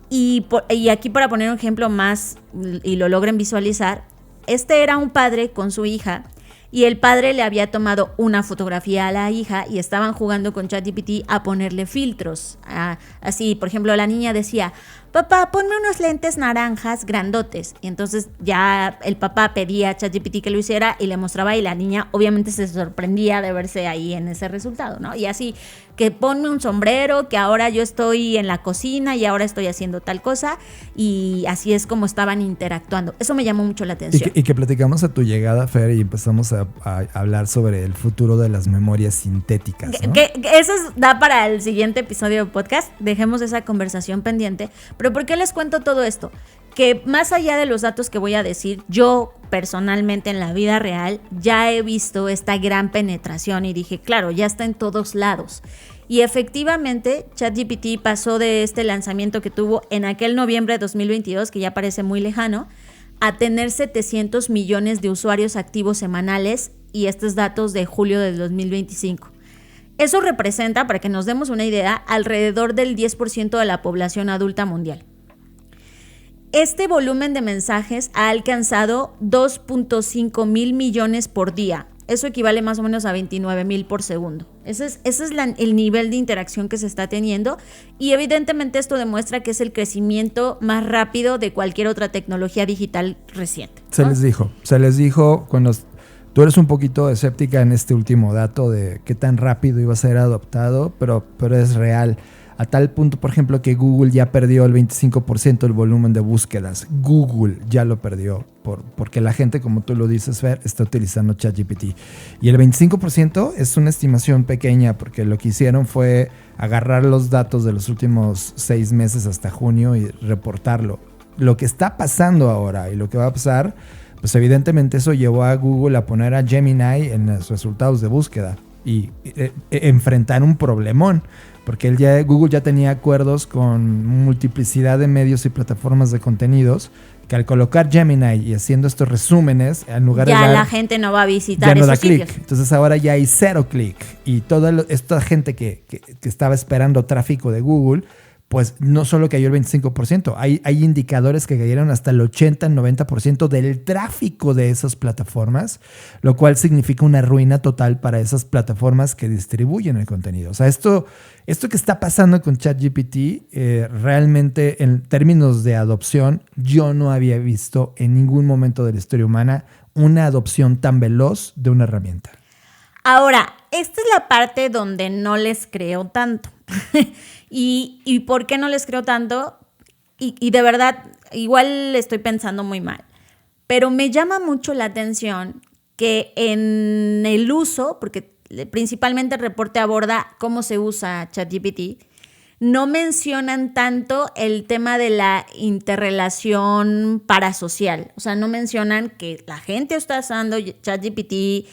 Y aquí para poner un ejemplo más y lo logren visualizar, este era un padre con su hija y el padre le había tomado una fotografía a la hija y estaban jugando con ChatGPT a ponerle filtros. Así, por ejemplo, la niña decía, papá, ponme unos lentes naranjas grandotes. Y entonces ya el papá pedía a ChatGPT que lo hiciera y le mostraba y la niña obviamente se sorprendía de verse ahí en ese resultado, ¿no? Y así, que ponme un sombrero, que ahora yo estoy en la cocina y ahora estoy haciendo tal cosa. Y así es como estaban interactuando. Eso me llamó mucho la atención. Y que platicamos a tu llegada, Fer, y empezamos a hablar sobre el futuro de las memorias sintéticas, ¿no? Que eso da para el siguiente episodio de podcast. Dejemos esa conversación pendiente. Pero ¿por qué les cuento todo esto? Que más allá de los datos que voy a decir, yo personalmente en la vida real ya he visto esta gran penetración y dije, claro, ya está en todos lados. Y efectivamente, ChatGPT pasó de este lanzamiento que tuvo en aquel noviembre de 2022, que ya parece muy lejano, a tener 700 millones de usuarios activos semanales, y estos datos de julio del 2025. Eso representa, para que nos demos una idea, alrededor del 10% de la población adulta mundial. Este volumen de mensajes ha alcanzado 2.5 mil millones por día. Eso equivale más o menos a 29,000 por segundo. Ese es el nivel de interacción que se está teniendo y evidentemente esto demuestra que es el crecimiento más rápido de cualquier otra tecnología digital reciente, ¿no? Se les dijo cuando tú eres un poquito escéptica en este último dato de qué tan rápido iba a ser adoptado, pero es real. A tal punto, por ejemplo, que Google ya perdió el 25% del volumen de búsquedas. Google ya lo perdió porque la gente, como tú lo dices, Fer, está utilizando ChatGPT. Y el 25% es una estimación pequeña porque lo que hicieron fue agarrar los datos de los últimos 6 meses hasta junio y reportarlo. Lo que está pasando ahora y lo que va a pasar, pues evidentemente eso llevó a Google a poner a Gemini en los resultados de búsqueda y enfrentar un problemón. Porque Google ya tenía acuerdos con multiplicidad de medios y plataformas de contenidos que al colocar Gemini y haciendo estos resúmenes, en lugar de la gente no va a visitar ya no esos da sitios. clic. Entonces ahora ya hay 0 clic. Y toda esta gente que estaba esperando tráfico de Google, pues no solo cayó el 25%, hay indicadores que cayeron hasta el 80-90% del tráfico de esas plataformas, lo cual significa una ruina total para esas plataformas que distribuyen el contenido. O sea, esto que está pasando con ChatGPT, realmente en términos de adopción, yo no había visto en ningún momento de la historia humana una adopción tan veloz de una herramienta. Ahora, esta es la parte donde no les creo tanto. ¿Y por qué no les creo tanto? Y de verdad, igual estoy pensando muy mal. Pero me llama mucho la atención que en el uso, porque principalmente el reporte aborda cómo se usa ChatGPT, no mencionan tanto el tema de la interrelación parasocial. O sea, no mencionan que la gente está usando ChatGPT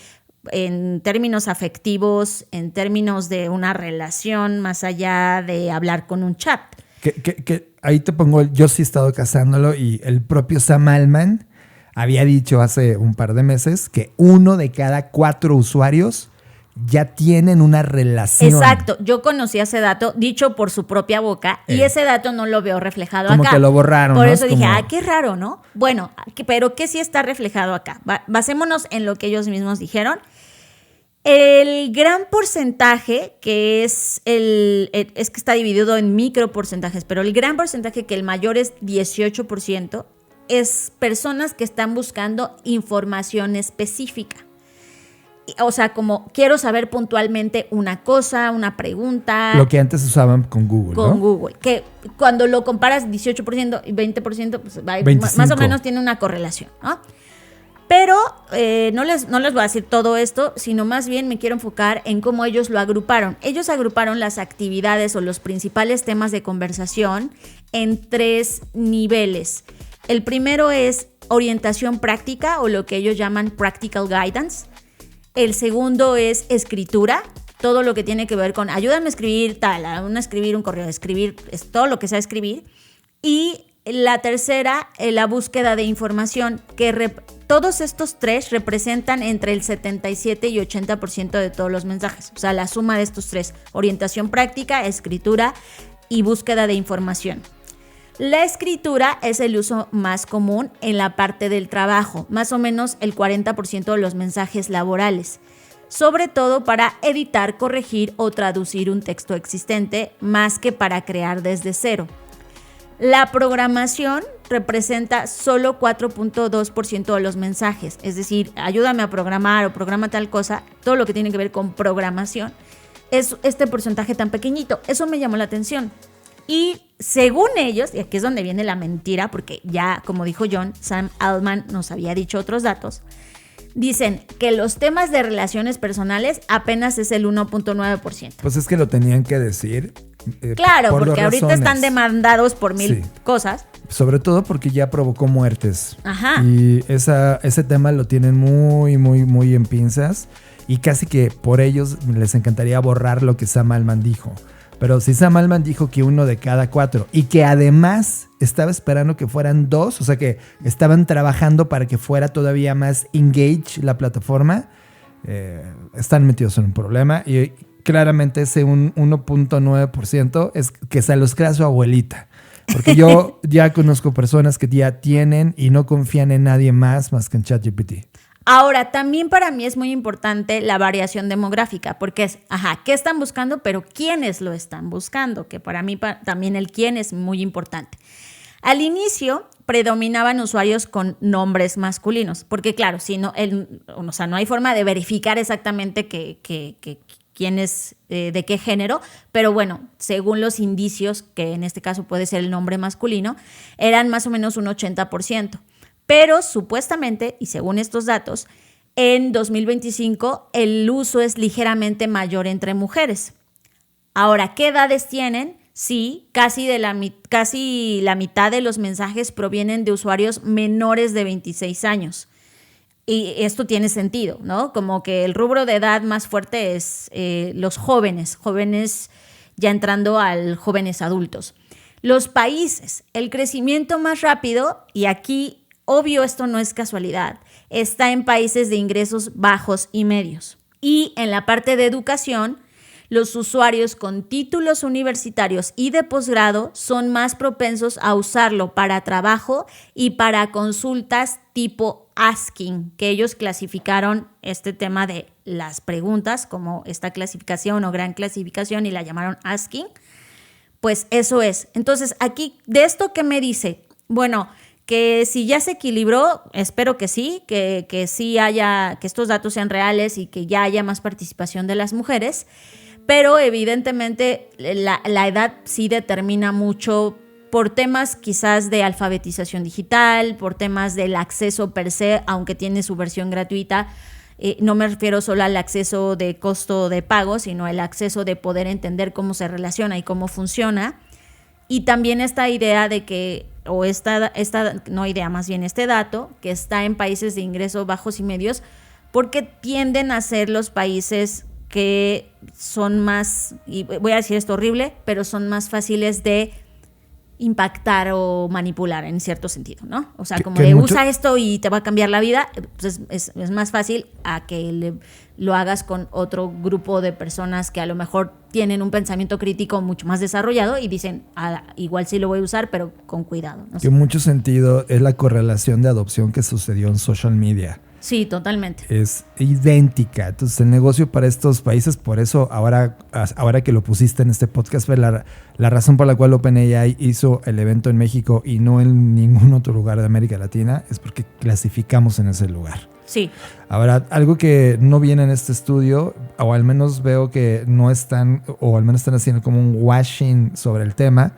en términos afectivos, en términos de una relación más allá de hablar con un chat. Que ahí te pongo, yo sí he estado cazándolo y el propio Sam Altman había dicho hace un par de meses que 1 de cada 4 usuarios ya tienen una relación. Exacto, yo conocí ese dato dicho por su propia boca y ese dato no lo veo reflejado como acá. Que lo borraron. Por ¿no? eso dije, como... qué raro, ¿no? Bueno, pero ¿qué sí está reflejado acá? Basémonos en lo que ellos mismos dijeron. El gran porcentaje, que es que está dividido en micro porcentajes, pero el gran porcentaje, que el mayor es 18%, es personas que están buscando información específica. O sea, como quiero saber puntualmente una cosa, una pregunta. Lo que antes usaban con Google, Con ¿no? Google. Que cuando lo comparas 18% y 20%, pues 25. Más o menos tiene una correlación, ¿no? Pero no les voy a decir todo esto, sino más bien me quiero enfocar en cómo ellos lo agruparon. Ellos agruparon las actividades o los principales temas de conversación en 3 niveles. El primero es orientación práctica, o lo que ellos llaman practical guidance. El segundo es escritura, todo lo que tiene que ver con ayúdame a escribir escribir un correo, escribir es todo lo que sea escribir. Y la tercera, la búsqueda de información, que todos estos 3 representan entre el 77 y 80% de todos los mensajes. O sea, la suma de estos 3, orientación práctica, escritura y búsqueda de información. La escritura es el uso más común en la parte del trabajo, más o menos el 40% de los mensajes laborales, sobre todo para editar, corregir o traducir un texto existente, más que para crear desde cero. La programación representa solo 4.2% de los mensajes, es decir, ayúdame a programar o programa tal cosa, todo lo que tiene que ver con programación, es este porcentaje tan pequeñito. Eso me llamó la atención. Y según ellos, y aquí es donde viene la mentira, porque ya, como dijo John, Sam Altman nos había dicho otros datos, dicen que los temas de relaciones personales apenas es el 1.9%. Pues es que lo tenían que decir. Claro, por porque ahorita razones. están demandados por 1000 cosas. Sobre todo porque ya provocó muertes. Ajá. Y ese tema lo tienen muy, muy, muy en pinzas. Y casi que por ellos les encantaría borrar lo que Sam Altman dijo. Pero si Sam Altman dijo que 1 de cada 4 y que además estaba esperando que fueran 2, o sea que estaban trabajando para que fuera todavía más engage la plataforma, están metidos en un problema. Y claramente ese 1.9% es que se los crea su abuelita. Porque yo ya conozco personas que ya tienen y no confían en nadie más que en ChatGPT. Ahora, también para mí es muy importante la variación demográfica, porque es, ¿qué están buscando? Pero ¿quiénes lo están buscando? Que para mí también el quién es muy importante. Al inicio predominaban usuarios con nombres masculinos, porque claro, si no, no hay forma de verificar exactamente quién es, de qué género, pero bueno, según los indicios, que en este caso puede ser el nombre masculino, eran más o menos un 80%. Pero supuestamente, y según estos datos, en 2025 el uso es ligeramente mayor entre mujeres. Ahora, ¿qué edades tienen? Sí, casi la mitad de los mensajes provienen de usuarios menores de 26 años. Y esto tiene sentido, ¿no? Como que el rubro de edad más fuerte es los jóvenes ya entrando a jóvenes adultos. Los países, el crecimiento más rápido, y aquí obvio, esto no es casualidad, está en países de ingresos bajos y medios. Y en la parte de educación, los usuarios con títulos universitarios y de posgrado son más propensos a usarlo para trabajo y para consultas tipo asking, que ellos clasificaron este tema de las preguntas como esta clasificación o gran clasificación y la llamaron asking. Pues eso es. Entonces, aquí, ¿de esto qué me dice? Bueno, que si ya se equilibró, espero que sí, que sí haya, que estos datos sean reales y que ya haya más participación de las mujeres, pero evidentemente la edad sí determina mucho por temas quizás de alfabetización digital, por temas del acceso per se, aunque tiene su versión gratuita. No me refiero solo al acceso de costo de pago, sino el acceso de poder entender cómo se relaciona y cómo funciona. Y también esta idea de que, o no idea, más bien este dato, que está en países de ingresos bajos y medios, porque tienden a ser los países que son más, y voy a decir esto horrible, pero son más fáciles de impactar o manipular en cierto sentido, ¿no? O sea, como de usa esto y te va a cambiar la vida, pues es más fácil a que lo hagas con otro grupo de personas que a lo mejor tienen un pensamiento crítico mucho más desarrollado y dicen, igual sí lo voy a usar, pero con cuidado. ¿No? Que en mucho sentido es la correlación de adopción que sucedió en social media. Sí, totalmente. Es idéntica. Entonces, el negocio para estos países, por eso ahora que lo pusiste en este podcast, fue la razón por la cual OpenAI hizo el evento en México y no en ningún otro lugar de América Latina, es porque clasificamos en ese lugar. Sí. Ahora, algo que no viene en este estudio, o al menos veo que no están, o al menos están haciendo como un washing sobre el tema.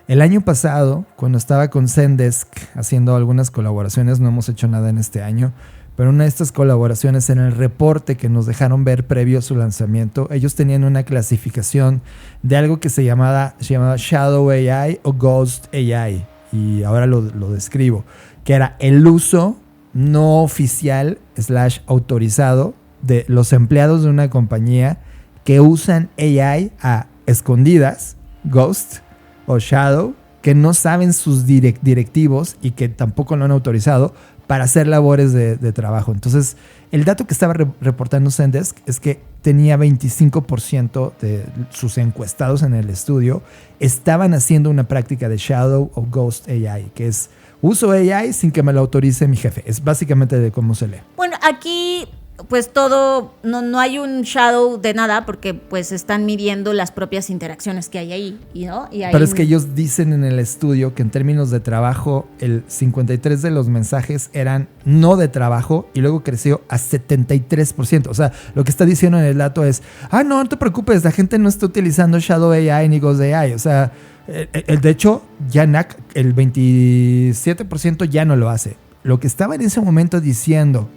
El año pasado, cuando estaba con Zendesk haciendo algunas colaboraciones, no hemos hecho nada en este año, pero una de estas colaboraciones en el reporte que nos dejaron ver previo a su lanzamiento, ellos tenían una clasificación de algo que se llamaba Shadow AI o Ghost AI, y ahora lo describo, que era el uso no oficial / autorizado de los empleados de una compañía que usan AI a escondidas, Ghost o Shadow, que no saben sus directivos y que tampoco lo han autorizado para hacer labores de trabajo. Entonces, el dato que estaba reportando Zendesk es que tenía 25% de sus encuestados en el estudio estaban haciendo una práctica de Shadow o Ghost AI, que es uso AI sin que me lo autorice mi jefe. Es básicamente de cómo se lee. Bueno, aquí pues todo, no hay un shadow de nada porque pues están midiendo las propias interacciones que hay ahí, ¿no? Y pero es que ellos dicen en el estudio que en términos de trabajo el 53% de los mensajes eran no de trabajo y luego creció a 73%. O sea, lo que está diciendo en el dato es, no te preocupes, la gente no está utilizando Shadow AI ni Ghost AI. O sea, de hecho, ya NAC, el 27% ya no lo hace. Lo que estaba en ese momento diciendo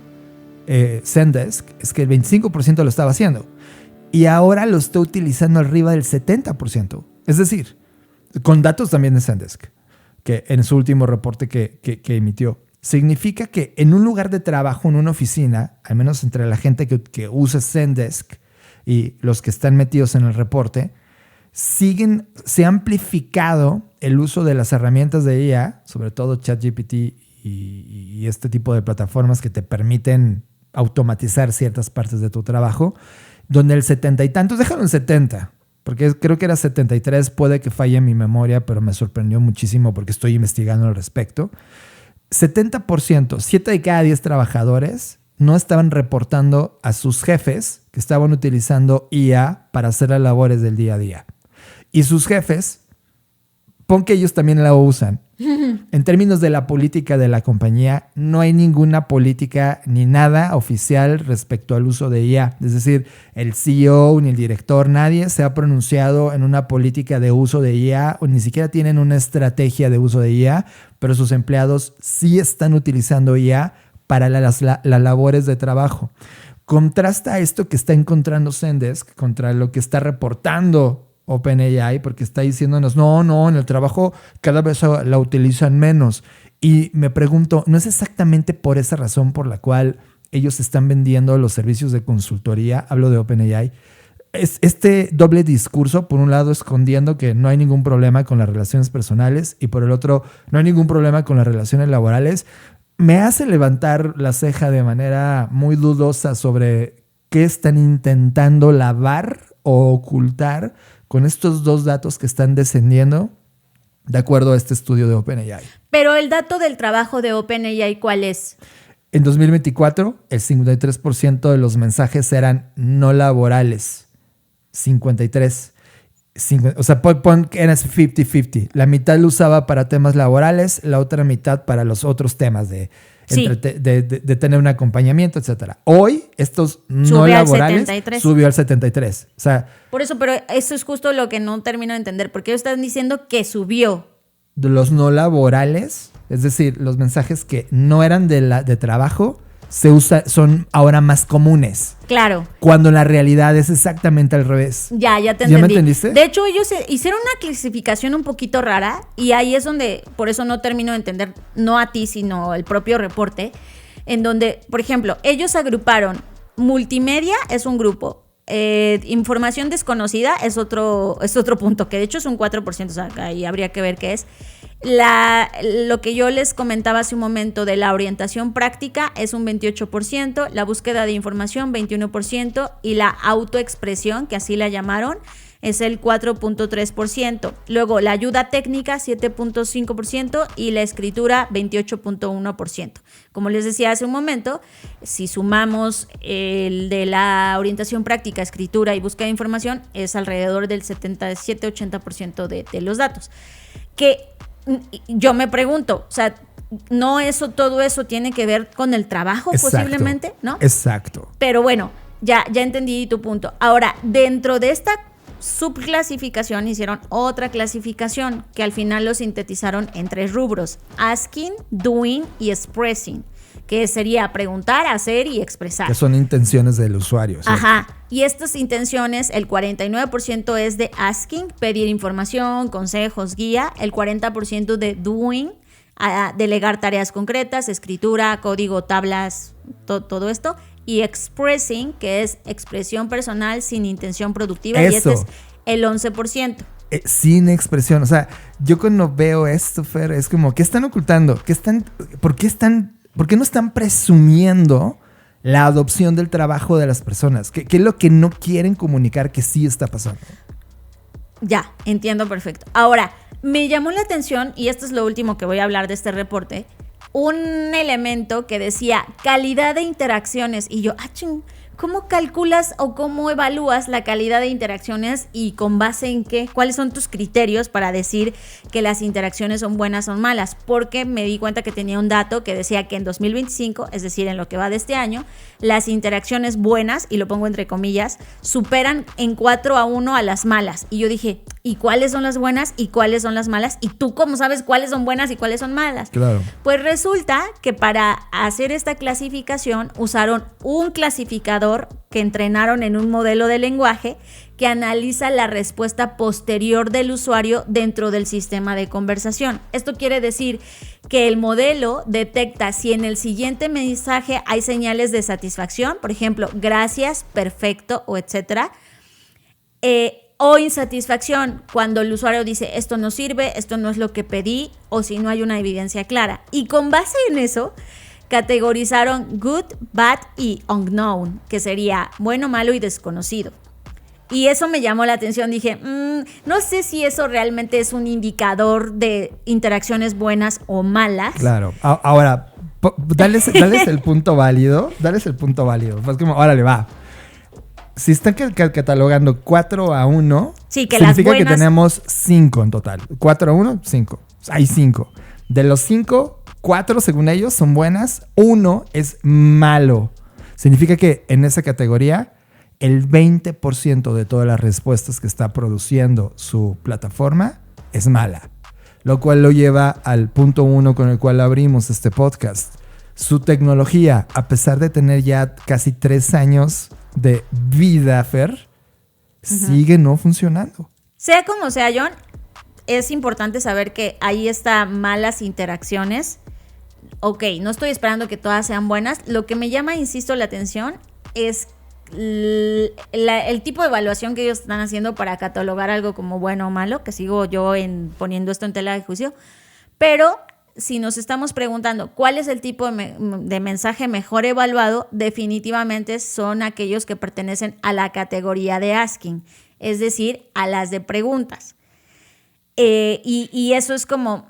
Zendesk es que el 25% lo estaba haciendo y ahora lo está utilizando arriba del 70%. Es decir, con datos también de Zendesk, que en su último reporte que emitió, significa que en un lugar de trabajo, en una oficina, al menos entre la gente que usa Zendesk y los que están metidos en el reporte, se ha amplificado el uso de las herramientas de IA, sobre todo ChatGPT y este tipo de plataformas que te permiten automatizar ciertas partes de tu trabajo, donde el 70 y tantos, déjalo en 70, porque creo que era 73, puede que falle mi memoria, pero me sorprendió muchísimo porque estoy investigando al respecto. 70%, 7 de cada 10 trabajadores no estaban reportando a sus jefes que estaban utilizando IA para hacer las labores del día a día. Y sus jefes, pon que ellos también la usan. En términos de la política de la compañía, no hay ninguna política ni nada oficial respecto al uso de IA. Es decir, el CEO ni el director, nadie se ha pronunciado en una política de uso de IA o ni siquiera tienen una estrategia de uso de IA, pero sus empleados sí están utilizando IA para las labores de trabajo. Contrasta esto que está encontrando Zendesk contra lo que está reportando OpenAI, porque está diciéndonos, no, en el trabajo cada vez la utilizan menos. Y me pregunto, ¿no es exactamente por esa razón por la cual ellos están vendiendo los servicios de consultoría? Hablo de OpenAI. Es este doble discurso, por un lado escondiendo que no hay ningún problema con las relaciones personales y por el otro no hay ningún problema con las relaciones laborales. Me hace levantar la ceja de manera muy dudosa sobre qué están intentando lavar o ocultar con estos dos datos que están descendiendo de acuerdo a este estudio de OpenAI. Pero el dato del trabajo de OpenAI, ¿cuál es? En 2024, el 53% de los mensajes eran no laborales. 53. O sea, pon que eras 50-50. La mitad lo usaba para temas laborales, la otra mitad para los otros temas de tener un acompañamiento, etcétera. Hoy, estos no laborales subió al 73. O sea, por eso, pero eso es justo lo que no termino de entender. Porque ellos están diciendo que subió. De los no laborales, es decir, los mensajes que no eran de trabajo, son ahora más comunes. Claro. Cuando la realidad es exactamente al revés. Ya te entendí. ¿Ya me entendiste? De hecho, ellos hicieron una clasificación un poquito rara y ahí es donde, por eso no termino de entender, no a ti, sino el propio reporte, en donde, por ejemplo, ellos agruparon multimedia, es un grupo, información desconocida es otro punto, que de hecho es un 4%, o sea, ahí habría que ver qué es. Lo que yo les comentaba hace un momento de la orientación práctica es un 28%, la búsqueda de información 21% y la autoexpresión, que así la llamaron, es el 4.3%. Luego la ayuda técnica 7.5% y la escritura 28.1%. Como les decía hace un momento, si sumamos el de la orientación práctica, escritura y búsqueda de información, es alrededor del 77-80% de los datos. Que yo me pregunto, o sea, ¿no todo eso tiene que ver con el trabajo? Exacto, posiblemente, ¿no? Exacto. Pero bueno, ya entendí tu punto. Ahora, dentro de esta subclasificación hicieron otra clasificación que al final lo sintetizaron en 3 rubros: asking, doing y expressing, que sería preguntar, hacer y expresar. Que son intenciones del usuario. ¿Cierto? Ajá. Y estas intenciones, el 49% es de asking, pedir información, consejos, guía. El 40% de doing, delegar tareas concretas, escritura, código, tablas, todo esto. Y expressing, que es expresión personal sin intención productiva. Eso. Y este es el 11%. Sin expresión. O sea, yo cuando veo esto, Fer, es como, ¿qué están ocultando? ¿Por qué no están presumiendo la adopción del trabajo de las personas? ¿Qué es lo que no quieren comunicar que sí está pasando? Ya, entiendo perfecto. Ahora, me llamó la atención, y esto es lo último que voy a hablar de este reporte, un elemento que decía calidad de interacciones. Y yo, ¿cómo calculas o cómo evalúas la calidad de interacciones y con base en qué? ¿Cuáles son tus criterios para decir que las interacciones son buenas o malas? Porque me di cuenta que tenía un dato que decía que en 2025, es decir, en lo que va de este año, las interacciones buenas, y lo pongo entre comillas, superan en 4-1 a las malas. Y yo dije, ¿y cuáles son las buenas y cuáles son las malas? ¿Y tú cómo sabes cuáles son buenas y cuáles son malas? Claro. Pues resulta que para hacer esta clasificación usaron un clasificador que entrenaron en un modelo de lenguaje que analiza la respuesta posterior del usuario dentro del sistema de conversación. Esto quiere decir que el modelo detecta si en el siguiente mensaje hay señales de satisfacción, por ejemplo, gracias, perfecto o etcétera, o insatisfacción cuando el usuario dice esto no sirve, esto no es lo que pedí, o si no hay una evidencia clara. Y con base en eso categorizaron good, bad y unknown, que sería bueno, malo y desconocido. Y eso me llamó la atención. Dije, no sé si eso realmente es un indicador de interacciones buenas o malas. Claro. Ahora, dales el punto válido. Dales el punto válido. Pues como, órale, va. Si están catalogando 4-1, sí, que significa las buenas... que tenemos 5 en total. 4-1, 5. Hay 5. De los 5, 4 según ellos son buenas, 1 es malo. Significa que en esa categoría el 20% de todas las respuestas que está produciendo su plataforma es mala. Lo cual lo lleva al punto 1 con el cual abrimos este podcast. Su tecnología, a pesar de tener ya casi 3 años de vida, Fer, sigue no funcionando. Sea como sea, John, es importante saber que ahí está malas interacciones. Ok, no estoy esperando que todas sean buenas. Lo que me llama, insisto, la atención es el tipo de evaluación que ellos están haciendo para catalogar algo como bueno o malo, que sigo yo poniendo esto en tela de juicio. Pero si nos estamos preguntando cuál es el tipo de mensaje mejor evaluado, definitivamente son aquellos que pertenecen a la categoría de asking, es decir, a las de preguntas. Y eso es como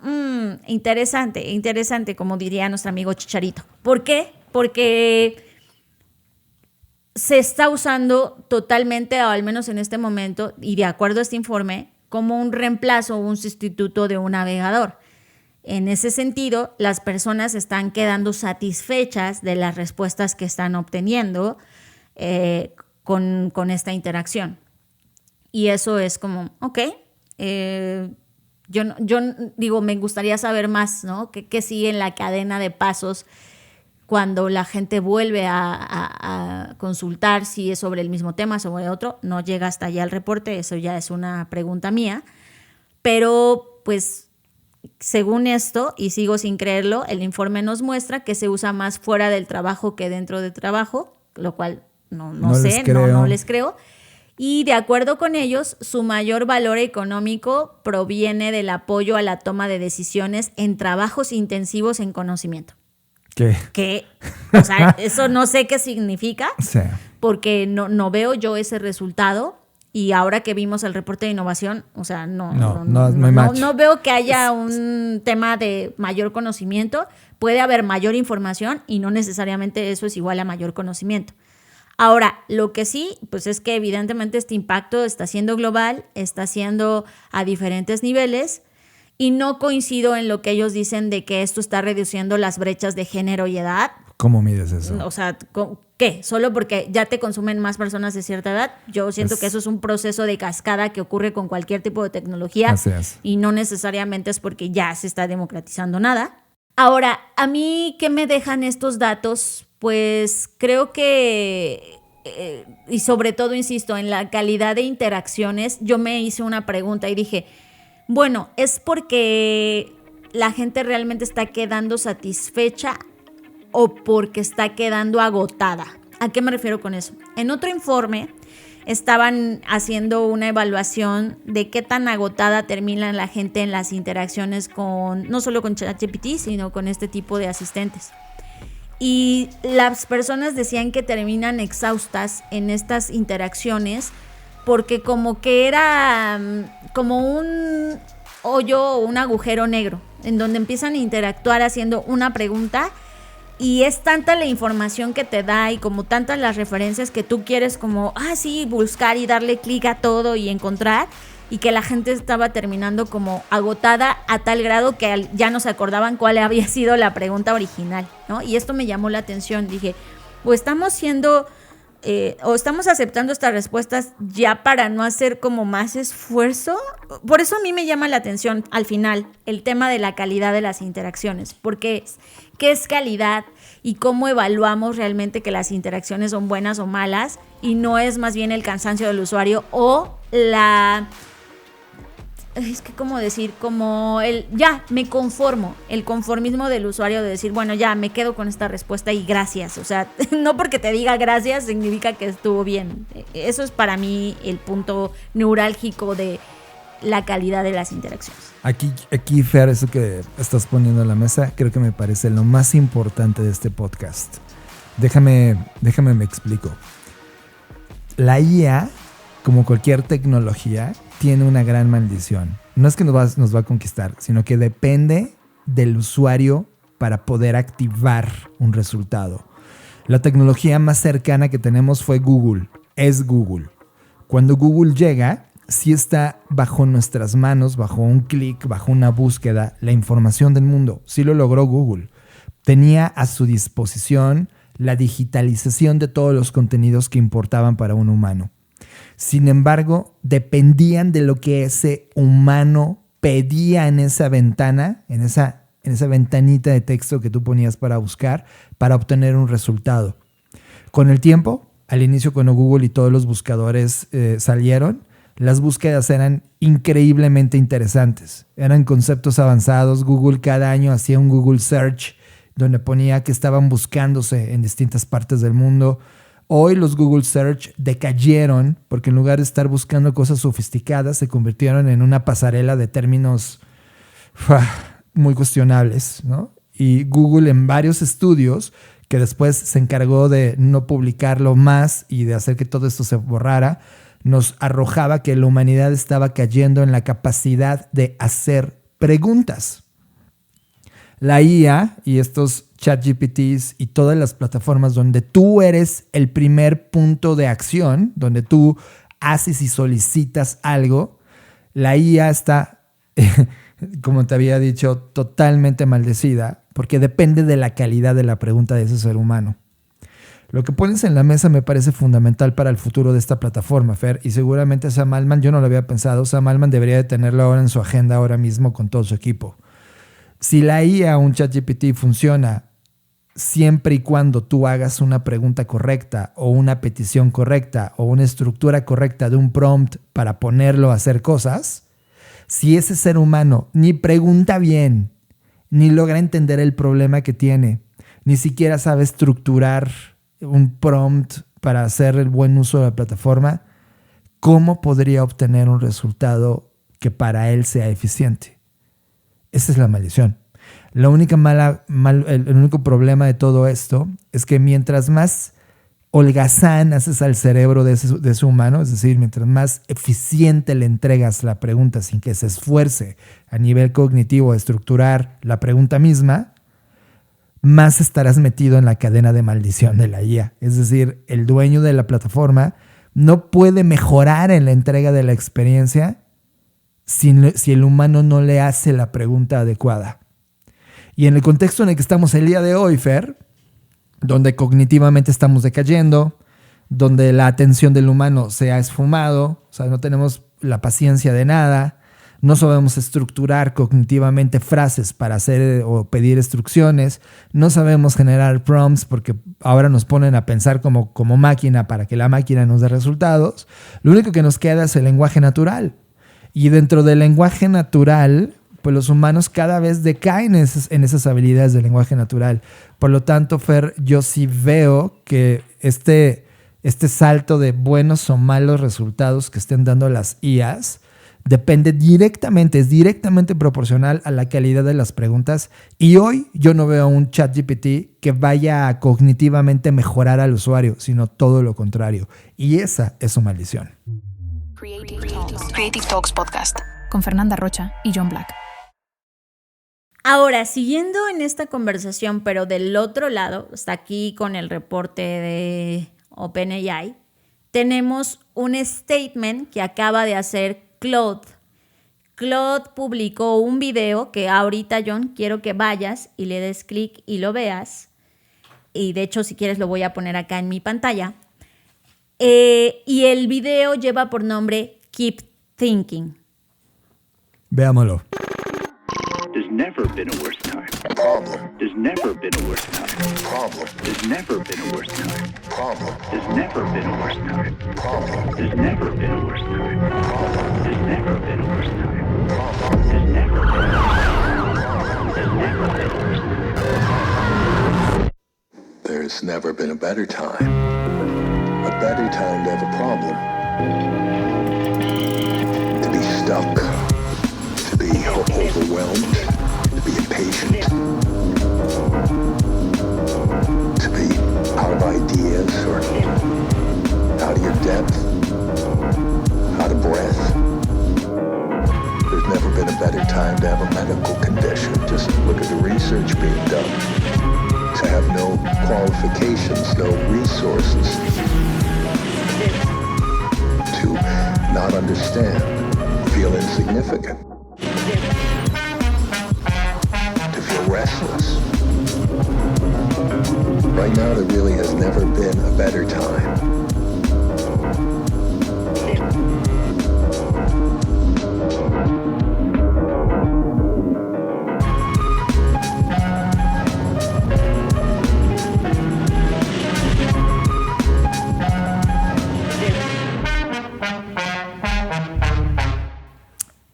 interesante, como diría nuestro amigo Chicharito. ¿Por qué? Porque se está usando totalmente, o al menos en este momento, y de acuerdo a este informe, como un reemplazo o un sustituto de un navegador. En ese sentido, las personas están quedando satisfechas de las respuestas que están obteniendo con esta interacción. Y eso es como, ok, yo digo, me gustaría saber más, ¿no? ¿Qué sigue en la cadena de pasos cuando la gente vuelve a consultar si es sobre el mismo tema, sobre otro? No llega hasta allá el reporte, eso ya es una pregunta mía. Pero, pues, según esto, y sigo sin creerlo, el informe nos muestra que se usa más fuera del trabajo que dentro del trabajo, lo cual no les creo. Y de acuerdo con ellos, su mayor valor económico proviene del apoyo a la toma de decisiones en trabajos intensivos en conocimiento. ¿Qué? O sea, eso no sé qué significa, sí, porque no veo yo ese resultado. Y ahora que vimos el reporte de innovación, o sea, no veo que haya un tema de mayor conocimiento. Puede haber mayor información y no necesariamente eso es igual a mayor conocimiento. Ahora, lo que sí, pues es que evidentemente este impacto está siendo global, está siendo a diferentes niveles y no coincido en lo que ellos dicen de que esto está reduciendo las brechas de género y edad. ¿Cómo mides eso? O sea, ¿qué? ¿Solo porque ya te consumen más personas de cierta edad? Yo siento que eso es un proceso de cascada que ocurre con cualquier tipo de tecnología. Así es. Y no necesariamente es porque ya se está democratizando nada. Ahora, ¿a mí qué me dejan estos datos? Pues creo que, y sobre todo, insisto, en la calidad de interacciones, yo me hice una pregunta y dije, bueno, ¿es porque la gente realmente está quedando satisfecha o porque está quedando agotada? ¿A qué me refiero con eso? En otro informe estaban haciendo una evaluación de qué tan agotada termina la gente en las interacciones no solo con ChatGPT, sino con este tipo de asistentes. Y las personas decían que terminan exhaustas en estas interacciones porque como que era como un hoyo o un agujero negro en donde empiezan a interactuar haciendo una pregunta. Y es tanta la información que te da y como tantas las referencias que tú quieres como, sí, buscar y darle clic a todo y encontrar, y que la gente estaba terminando como agotada a tal grado que ya no se acordaban cuál había sido la pregunta original, ¿no? Y esto me llamó la atención. Dije, o estamos aceptando estas respuestas ya para no hacer como más esfuerzo. Por eso a mí me llama la atención al final el tema de la calidad de las interacciones, porque ¿qué es calidad y cómo evaluamos realmente que las interacciones son buenas o malas? Y no es más bien el cansancio del usuario o me conformo, el conformismo del usuario de decir, bueno, ya me quedo con esta respuesta y gracias. O sea, no porque te diga gracias significa que estuvo bien. Eso es para mí el punto neurálgico de la calidad de las interacciones. Aquí, Fer, eso que estás poniendo en la mesa, creo que me parece lo más importante de este podcast. Déjame me explico. La IA, como cualquier tecnología, tiene una gran maldición. No es que nos va a conquistar, sino que depende del usuario para poder activar un resultado. La tecnología más cercana que tenemos fue Google. Es Google. Cuando Google llega, sí está bajo nuestras manos, bajo un clic, bajo una búsqueda, la información del mundo. Sí lo logró Google. Tenía a su disposición la digitalización de todos los contenidos que importaban para un humano. Sin embargo, dependían de lo que ese humano pedía en esa ventana, en esa ventanita de texto que tú ponías para buscar, para obtener un resultado. Con el tiempo, al inicio cuando Google y todos los buscadores salieron, las búsquedas eran increíblemente interesantes. Eran conceptos avanzados. Google cada año hacía un Google Search donde ponía que estaban buscándose en distintas partes del mundo. Hoy los Google Search decayeron porque en lugar de estar buscando cosas sofisticadas se convirtieron en una pasarela de términos muy cuestionables, ¿no? Y Google en varios estudios, que después se encargó de no publicarlo más y de hacer que todo esto se borrara, nos arrojaba que la humanidad estaba cayendo en la capacidad de hacer preguntas. La IA y estos ChatGPTs y todas las plataformas donde tú eres el primer punto de acción, donde tú haces y solicitas algo, la IA está, como te había dicho, totalmente maldecida porque depende de la calidad de la pregunta de ese ser humano. Lo que pones en la mesa me parece fundamental para el futuro de esta plataforma, Fer, y seguramente Sam Altman, yo no lo había pensado, Sam Altman debería de tenerlo ahora en su agenda ahora mismo con todo su equipo. Si la IA, un ChatGPT, funciona siempre y cuando tú hagas una pregunta correcta o una petición correcta o una estructura correcta de un prompt para ponerlo a hacer cosas, si ese ser humano ni pregunta bien, ni logra entender el problema que tiene, ni siquiera sabe estructurar un prompt para hacer el buen uso de la plataforma, ¿cómo podría obtener un resultado que para él sea eficiente? Esa es la maldición. El único problema de todo esto es que mientras más holgazán haces al cerebro de ese humano, es decir, mientras más eficiente le entregas la pregunta sin que se esfuerce a nivel cognitivo a estructurar la pregunta misma, más estarás metido en la cadena de maldición de la IA. Es decir, el dueño de la plataforma no puede mejorar en la entrega de la experiencia si el humano no le hace la pregunta adecuada. Y en el contexto en el que estamos el día de hoy, Fer, donde cognitivamente estamos decayendo, donde la atención del humano se ha esfumado, o sea, no tenemos la paciencia de nada, no sabemos estructurar cognitivamente frases para hacer o pedir instrucciones, no sabemos generar prompts porque ahora nos ponen a pensar como máquina para que la máquina nos dé resultados. Lo único que nos queda es el lenguaje natural. Y dentro del lenguaje natural, pues los humanos cada vez decaen en esas habilidades del lenguaje natural. Por lo tanto, Fer, yo sí veo que este salto de buenos o malos resultados que estén dando las IAs es directamente proporcional a la calidad de las preguntas. Y hoy yo no veo un ChatGPT que vaya a cognitivamente mejorar al usuario, sino todo lo contrario. Y esa es su maldición. Creative Talks Podcast. Con Fernanda Rocha y John Black. Ahora, siguiendo en esta conversación, pero del otro lado, está aquí con el reporte de OpenAI, tenemos un statement que acaba de hacer Claude. Claude publicó un video que ahorita, John, quiero que vayas y le des clic y lo veas. Y de hecho, si quieres, lo voy a poner acá en mi pantalla. Y el video lleva por nombre Keep Thinking. Veámoslo. There's never been a worse time. Problem. There's never been a worse time. Problem. There's never been a worse time. Problem. There's never been a worse time. Problem. There's never been a worse time. Problem. There's never been a worse time. Problem. There's never been a worse time. There's never been a worse time. There's never been a better time. A better time to have a problem. To be stuck. To be overwhelmed. To be impatient. To be out of ideas or out of your depth. Out of breath. There's never been a better time to have a medical condition. Just look at the research being done. To have no qualifications, no resources. To not understand, feel insignificant. To feel restless. Right now, there really has never been a better time.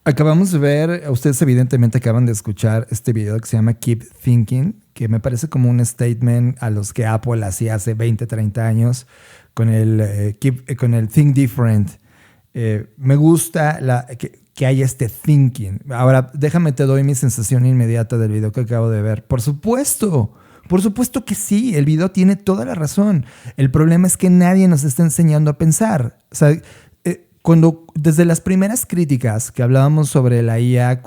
Acabamos de ver, ustedes evidentemente acaban de escuchar este video que se llama Keep Thinking, que me parece como un statement a los que Apple hacía hace 20, 30 años con el Think Different. Me gusta que haya este thinking. Ahora, déjame te doy mi sensación inmediata del video que acabo de ver. Por supuesto que sí, el video tiene toda la razón. El problema es que nadie nos está enseñando a pensar. O sea, desde las primeras críticas que hablábamos sobre la IA,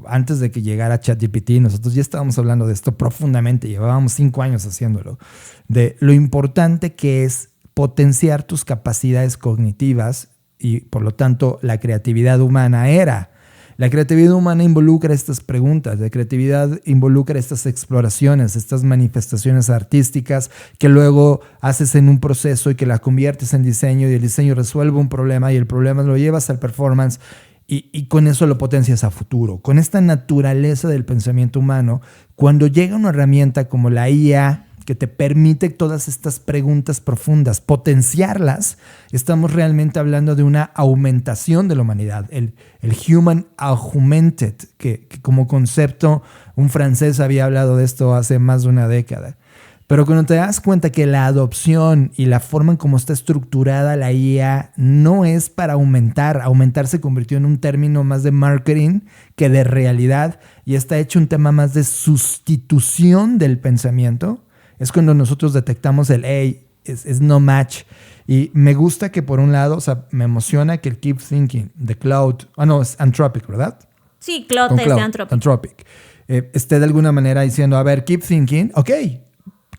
antes de que llegara ChatGPT, nosotros ya estábamos hablando de esto profundamente, llevábamos 5 años haciéndolo, de lo importante que es potenciar tus capacidades cognitivas y por lo tanto la creatividad humana La creatividad humana involucra estas preguntas, la creatividad involucra estas exploraciones, estas manifestaciones artísticas que luego haces en un proceso y que la conviertes en diseño y el diseño resuelve un problema y el problema lo llevas al performance y con eso lo potencias a futuro. Con esta naturaleza del pensamiento humano, cuando llega una herramienta como la IA que te permite todas estas preguntas profundas, potenciarlas, estamos realmente hablando de una aumentación de la humanidad, el human augmented, que como concepto un francés había hablado de esto hace más de una década. Pero cuando te das cuenta que la adopción y la forma en cómo está estructurada la IA no es para aumentar se convirtió en un término más de marketing que de realidad y está hecho un tema más de sustitución del pensamiento, es cuando nosotros detectamos es no match. Y me gusta que por un lado, o sea, me emociona que el Keep Thinking de Claude, es Anthropic, ¿verdad? Sí, Claude es de Anthropic. Esté de alguna manera diciendo, a ver, Keep Thinking, ok,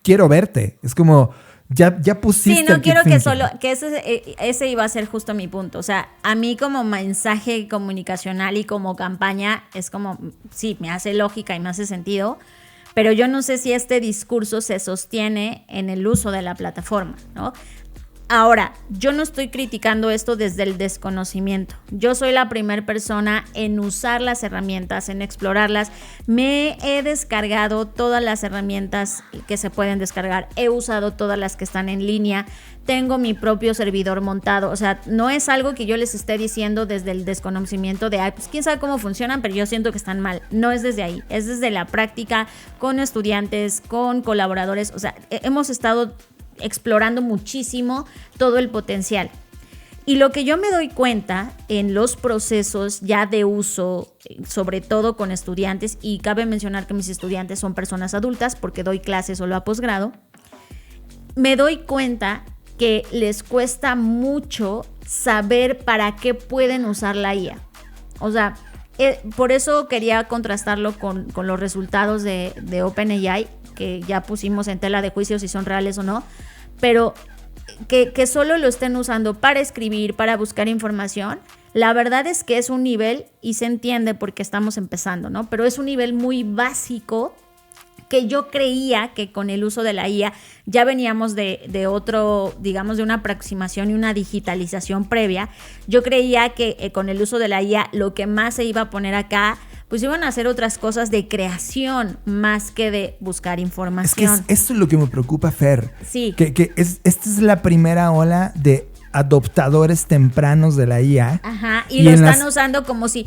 quiero verte. Es como, ya pusiste. Sí, no el quiero keep que thinking. solo, que ese iba a ser justo mi punto. O sea, a mí como mensaje comunicacional y como campaña, es como, sí, me hace lógica y me hace sentido. Pero yo no sé si este discurso se sostiene en el uso de la plataforma, ¿no? Ahora, yo no estoy criticando esto desde el desconocimiento. Yo soy la primera persona en usar las herramientas, en explorarlas. Me he descargado todas las herramientas que se pueden descargar. He usado todas las que están en línea. Tengo mi propio servidor montado. O sea, no es algo que yo les esté diciendo desde el desconocimiento de, pues quién sabe cómo funcionan, pero yo siento que están mal. No es desde ahí. Es desde la práctica, con estudiantes, con colaboradores. O sea, hemos estado explorando muchísimo todo el potencial. Y lo que yo me doy cuenta en los procesos ya de uso, sobre todo con estudiantes, y cabe mencionar que mis estudiantes son personas adultas porque doy clases solo a posgrado, me doy cuenta que les cuesta mucho saber para qué pueden usar la IA. O sea, por eso quería contrastarlo con los resultados de OpenAI, que ya pusimos en tela de juicio si son reales o no, pero que solo lo estén usando para escribir, para buscar información, la verdad es que es un nivel, y se entiende porque estamos empezando, ¿no? Pero es un nivel muy básico que yo creía que con el uso de la IA ya veníamos de otro, digamos, de una aproximación y una digitalización previa. Yo creía que con el uso de la IA lo que más se iba a poner acá, pues iban a hacer otras cosas de creación más que de buscar información. Es que esto es lo que me preocupa, Fer. Sí. Esta es la primera ola de adoptadores tempranos de la IA. Ajá, y lo están usando como si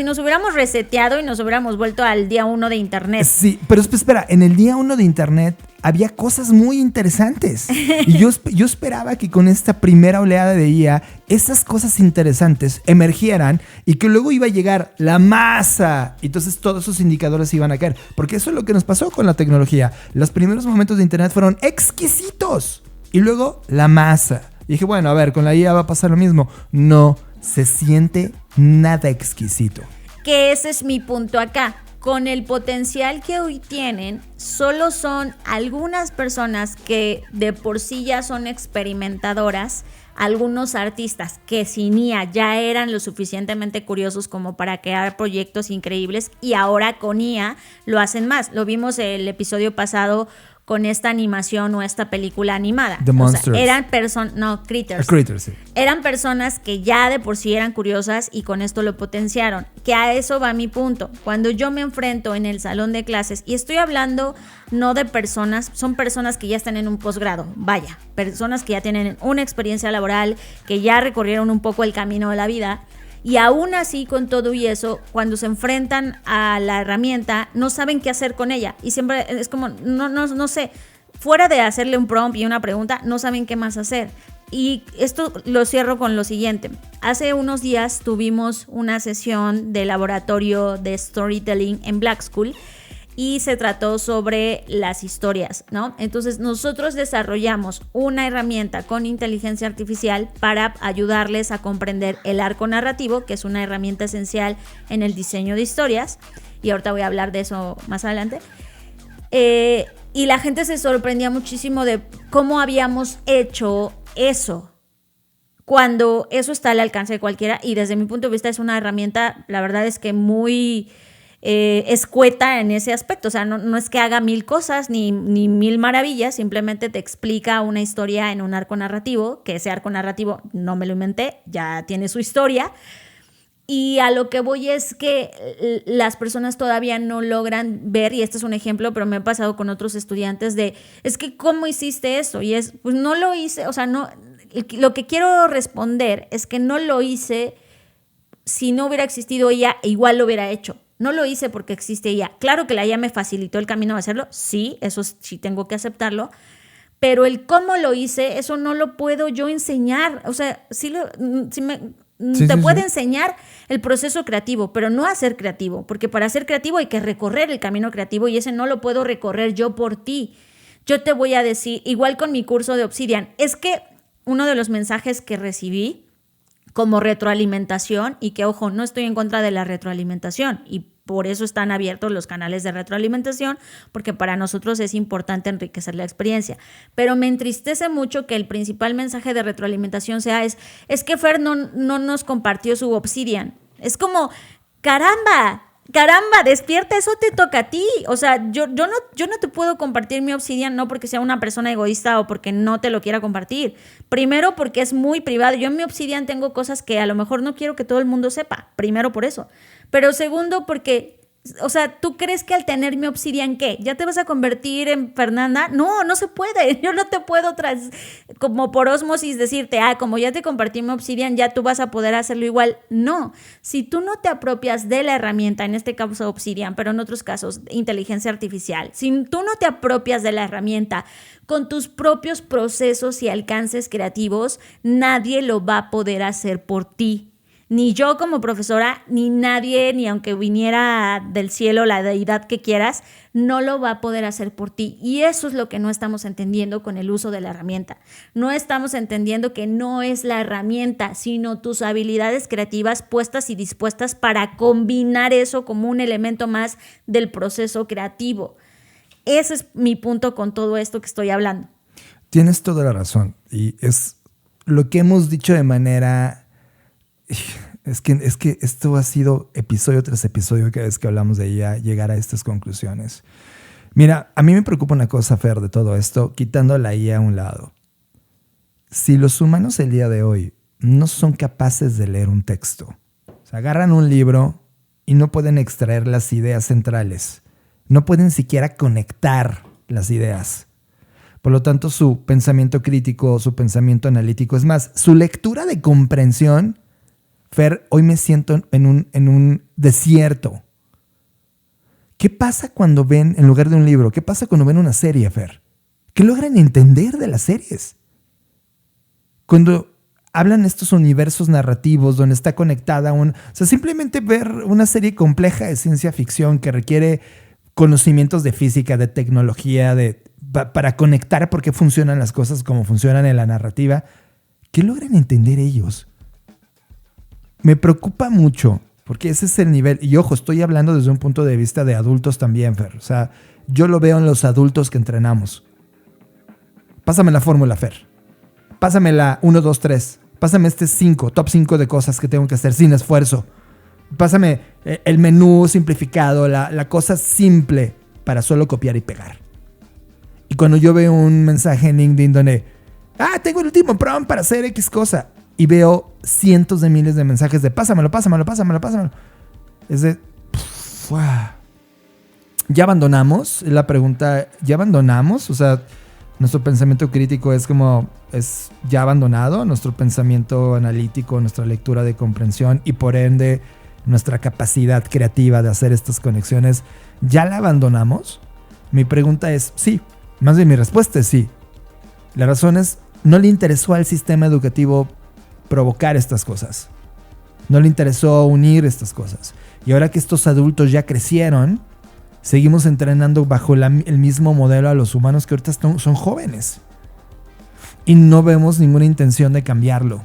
nos hubiéramos reseteado y nos hubiéramos vuelto al día 1 de Internet. Sí, pero espera, en el día 1 de Internet había cosas muy interesantes. Y yo esperaba que con esta primera oleada de IA, esas cosas interesantes emergieran y que luego iba a llegar la masa. Y entonces todos esos indicadores iban a caer. Porque eso es lo que nos pasó con la tecnología. Los primeros momentos de Internet fueron exquisitos. Y luego la masa. Y dije, bueno, a ver, con la IA va a pasar lo mismo. No se siente nada exquisito. Que ese es mi punto acá. Con el potencial que hoy tienen, solo son algunas personas que de por sí ya son experimentadoras, algunos artistas que sin IA ya eran lo suficientemente curiosos como para crear proyectos increíbles y ahora con IA lo hacen más. Lo vimos el episodio pasado con esta animación o esta película animada. The Monsters. O sea, eran Critters. Critters, sí. Eran personas que ya de por sí eran curiosas y con esto lo potenciaron. Que a eso va mi punto. Cuando yo me enfrento en el salón de clases, y estoy hablando no de personas, son personas que ya están en un posgrado, vaya, personas que ya tienen una experiencia laboral, que ya recorrieron un poco el camino de la vida. Y aún así, con todo y eso, cuando se enfrentan a la herramienta, no saben qué hacer con ella. Y siempre es como, no sé, fuera de hacerle un prompt y una pregunta, no saben qué más hacer. Y esto lo cierro con lo siguiente. Hace unos días tuvimos una sesión de laboratorio de storytelling en Black School y se trató sobre las historias, ¿no? Entonces nosotros desarrollamos una herramienta con inteligencia artificial para ayudarles a comprender el arco narrativo, que es una herramienta esencial en el diseño de historias, y ahorita voy a hablar de eso más adelante. Y la gente se sorprendía muchísimo de cómo habíamos hecho eso, cuando eso está al alcance de cualquiera, y desde mi punto de vista es una herramienta, la verdad es que muy escueta en ese aspecto. O sea, no es que haga mil cosas ni mil maravillas, simplemente te explica una historia en un arco narrativo, que ese arco narrativo no me lo inventé, ya tiene su historia. Y a lo que voy es que las personas todavía no logran ver, y este es un ejemplo, pero me ha pasado con otros estudiantes es que ¿cómo hiciste eso? Y pues no lo hice, o sea, no, lo que quiero responder es que no lo hice si no hubiera existido ella, igual lo hubiera hecho. No lo hice porque existe ella. Claro que la IA me facilitó el camino de hacerlo, sí, eso sí tengo que aceptarlo, pero el cómo lo hice, eso no lo puedo yo enseñar. O sea, te puede enseñar el proceso creativo, pero no a ser creativo, porque para ser creativo hay que recorrer el camino creativo y ese no lo puedo recorrer yo por ti. Yo te voy a decir, igual con mi curso de Obsidian, es que uno de los mensajes que recibí como retroalimentación, y que ojo, no estoy en contra de la retroalimentación y por eso están abiertos los canales de retroalimentación, porque para nosotros es importante enriquecer la experiencia. Pero me entristece mucho que el principal mensaje de retroalimentación sea es que Fer no nos compartió su Obsidian. Es como, caramba, despierta, eso te toca a ti. O sea, yo no te puedo compartir mi Obsidian, no porque sea una persona egoísta o porque no te lo quiera compartir. Primero, porque es muy privado. Yo en mi Obsidian tengo cosas que a lo mejor no quiero que todo el mundo sepa. Primero por eso. Pero segundo, porque, o sea, ¿tú crees que al tener mi Obsidian, qué? ¿Ya te vas a convertir en Fernanda? No se puede. Yo no te puedo como por ósmosis decirte, como ya te compartí mi Obsidian, ya tú vas a poder hacerlo igual. No. Si tú no te apropias de la herramienta, en este caso Obsidian, pero en otros casos inteligencia artificial, si tú no te apropias de la herramienta con tus propios procesos y alcances creativos, nadie lo va a poder hacer por ti. Ni yo como profesora, ni nadie, ni aunque viniera del cielo la deidad que quieras, no lo va a poder hacer por ti. Y eso es lo que no estamos entendiendo con el uso de la herramienta. No estamos entendiendo que no es la herramienta, sino tus habilidades creativas puestas y dispuestas para combinar eso como un elemento más del proceso creativo. Ese es mi punto con todo esto que estoy hablando. Tienes toda la razón. Y es lo que hemos dicho de manera... Es que esto ha sido episodio tras episodio cada vez que hablamos de ella, llegar a estas conclusiones. Mira, a mí me preocupa una cosa, Fer, de todo esto, quitando la IA a un lado. Si los humanos el día de hoy no son capaces de leer un texto, o sea, agarran un libro y no pueden extraer las ideas centrales, no pueden siquiera conectar las ideas. Por lo tanto, su pensamiento crítico, su pensamiento analítico, es más, su lectura de comprensión. Fer, hoy me siento en un desierto. ¿Qué pasa cuando ven, en lugar de un libro, qué pasa cuando ven una serie, Fer? ¿Qué logran entender de las series? Cuando hablan estos universos narrativos donde está conectada o sea, simplemente ver una serie compleja de ciencia ficción que requiere conocimientos de física, de tecnología, para conectar por qué funcionan las cosas como funcionan en la narrativa. ¿Qué logran entender ellos? Me preocupa mucho, porque ese es el nivel. Y ojo, estoy hablando desde un punto de vista de adultos también, Fer. O sea, yo lo veo en los adultos que entrenamos. Pásame la fórmula, Fer. Pásame la 1, 2, 3. Pásame top 5 de cosas que tengo que hacer sin esfuerzo. Pásame el menú simplificado, la cosa simple para solo copiar y pegar. Y cuando yo veo un mensaje en LinkedIn donde, tengo el último prompt para hacer X cosa, y veo cientos de miles de mensajes de pásamelo. Es de... ¿Ya abandonamos? La pregunta, ¿ya abandonamos? O sea, nuestro pensamiento crítico es ya abandonado, nuestro pensamiento analítico, nuestra lectura de comprensión y por ende nuestra capacidad creativa de hacer estas conexiones, ¿ya la abandonamos? Mi pregunta es sí. Más bien mi respuesta es sí. La razón es no le interesó al sistema educativo provocar estas cosas. No le interesó unir estas cosas. Y ahora que estos adultos ya crecieron, seguimos entrenando bajo el mismo modelo a los humanos que ahorita son jóvenes. Y no vemos ninguna intención de cambiarlo.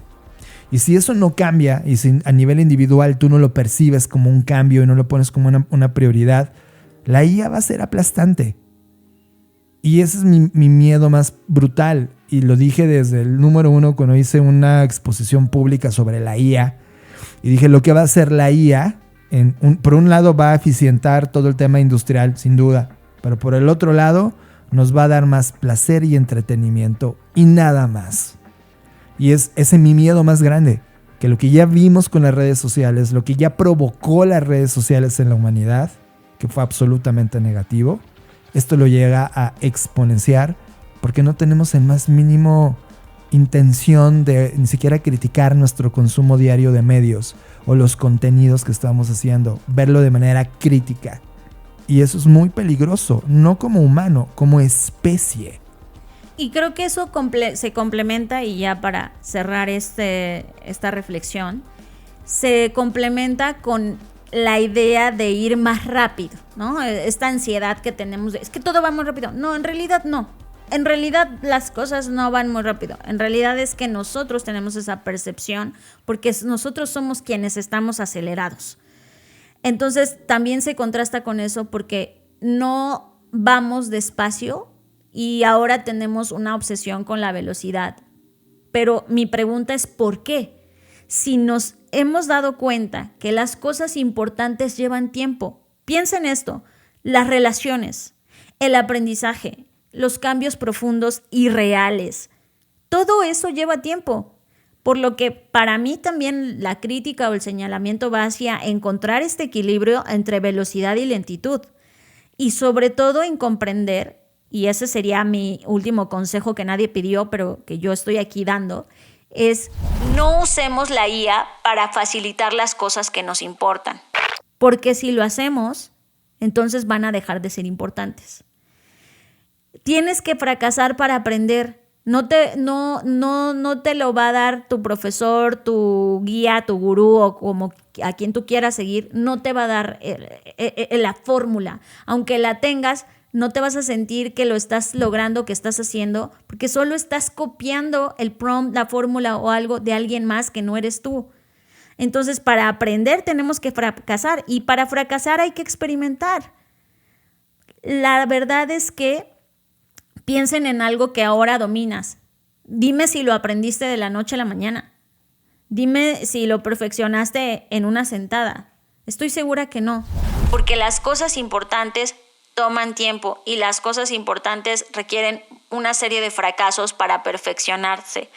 Y si eso no cambia, y si a nivel individual tú no lo percibes como un cambio y no lo pones como una prioridad, la IA va a ser aplastante. Y ese es mi miedo más brutal. Y lo dije desde el número 1 cuando hice una exposición pública sobre la IA. Y dije, lo que va a hacer la IA, por un lado va a eficientar todo el tema industrial, sin duda. Pero por el otro lado, nos va a dar más placer y entretenimiento y nada más. Y ese es mi miedo más grande. Que lo que ya vimos con las redes sociales, lo que ya provocó las redes sociales en la humanidad, que fue absolutamente negativo, esto lo llega a exponenciar porque no tenemos el más mínimo intención de ni siquiera criticar nuestro consumo diario de medios o los contenidos que estamos haciendo, verlo de manera crítica. Y eso es muy peligroso, no como humano, como especie. Y creo que eso se complementa, y ya para cerrar esta reflexión, se complementa con la idea de ir más rápido, ¿no? Esta ansiedad que tenemos es que todo va muy rápido. No, en realidad no. En realidad las cosas no van muy rápido. En realidad es que nosotros tenemos esa percepción porque nosotros somos quienes estamos acelerados. Entonces también se contrasta con eso porque no vamos despacio y ahora tenemos una obsesión con la velocidad. Pero mi pregunta es ¿por qué? Si nos hemos dado cuenta que las cosas importantes llevan tiempo. Piensa en esto: las relaciones, el aprendizaje, los cambios profundos y reales. Todo eso lleva tiempo. Por lo que para mí también la crítica o el señalamiento va hacia encontrar este equilibrio entre velocidad y lentitud. Y sobre todo en comprender, y ese sería mi último consejo que nadie pidió, pero que yo estoy aquí dando, es no usemos la IA para facilitar las cosas que nos importan. Porque si lo hacemos, entonces van a dejar de ser importantes. Tienes que fracasar para aprender. No te lo va a dar tu profesor, tu guía, tu gurú o como a quien tú quieras seguir. No te va a dar la fórmula. Aunque la tengas, no te vas a sentir que lo estás logrando, que estás haciendo, porque solo estás copiando el prompt, la fórmula o algo de alguien más que no eres tú. Entonces, para aprender tenemos que fracasar y para fracasar hay que experimentar. La verdad es que piensen en algo que ahora dominas. Dime si lo aprendiste de la noche a la mañana. Dime si lo perfeccionaste en una sentada. Estoy segura que no. Porque las cosas importantes toman tiempo y las cosas importantes requieren una serie de fracasos para perfeccionarse.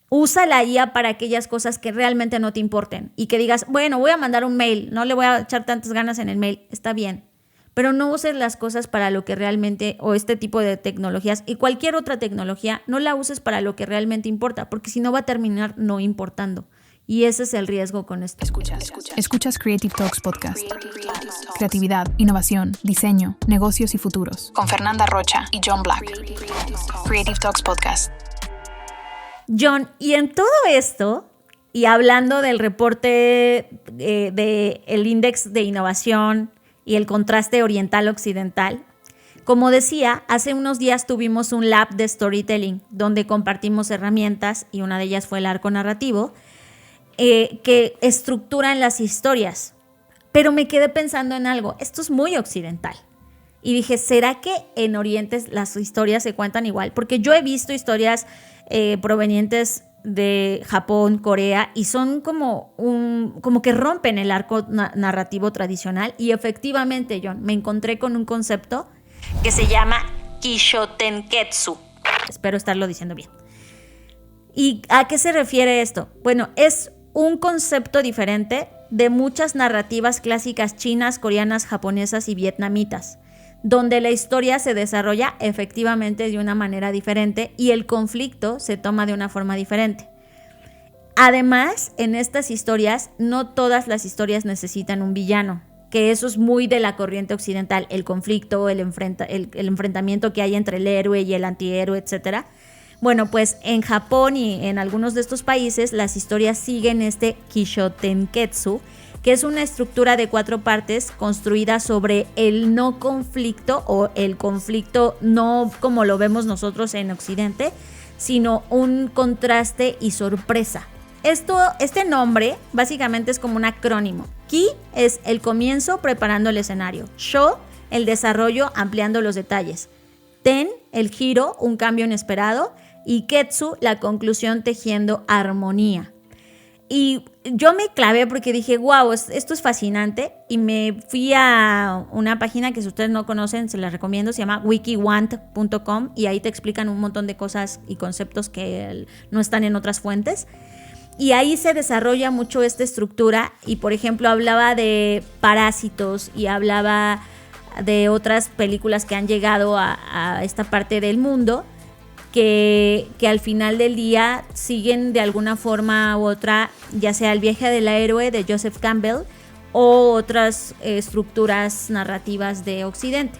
Usa la IA para aquellas cosas que realmente no te importen y que digas, bueno, voy a mandar un mail, no le voy a echar tantas ganas en el mail, está bien. Pero no uses las cosas para lo que realmente, o este tipo de tecnologías y cualquier otra tecnología, no la uses para lo que realmente importa, porque si no va a terminar no importando. Y ese es el riesgo con esto. Escuchas Creative Talks Podcast. Creatividad, innovación, diseño, negocios y futuros. Con Fernanda Rocha y John Black. Creative Talks Podcast. John, y en todo esto, y hablando del reporte del Índice de Innovación y el contraste oriental-occidental, como decía, hace unos días tuvimos un lab de storytelling donde compartimos herramientas y una de ellas fue el arco narrativo que estructuran las historias. Pero me quedé pensando en algo, esto es muy occidental. Y dije, ¿será que en Oriente las historias se cuentan igual? Porque yo he visto historias provenientes de Japón, Corea, y son como que rompen el arco narrativo tradicional. Y efectivamente, John, me encontré con un concepto que se llama Kishotenketsu. Espero estarlo diciendo bien. ¿Y a qué se refiere esto? Bueno, es un concepto diferente de muchas narrativas clásicas chinas, coreanas, japonesas y vietnamitas, donde la historia se desarrolla efectivamente de una manera diferente y el conflicto se toma de una forma diferente. Además, en estas historias, no todas las historias necesitan un villano, que eso es muy de la corriente occidental, el conflicto, el enfrentamiento que hay entre el héroe y el antihéroe, etc. Bueno, pues en Japón y en algunos de estos países las historias siguen este Kishotenketsu, que es una estructura de 4 partes construida sobre el no conflicto o el conflicto no como lo vemos nosotros en Occidente, sino un contraste y sorpresa. Este nombre básicamente es como un acrónimo. Ki es el comienzo preparando el escenario. Sho, el desarrollo ampliando los detalles. Ten, el giro, un cambio inesperado. Y Ketsu, la conclusión tejiendo armonía. Y yo me clavé porque dije, wow, esto es fascinante. Y me fui a una página que si ustedes no conocen, se las recomiendo, se llama wikiwant.com y ahí te explican un montón de cosas y conceptos que no están en otras fuentes. Y ahí se desarrolla mucho esta estructura y, por ejemplo, hablaba de Parásitos y hablaba de otras películas que han llegado a esta parte del mundo que al final del día siguen de alguna forma u otra, ya sea El viaje del héroe de Joseph Campbell o otras estructuras narrativas de Occidente.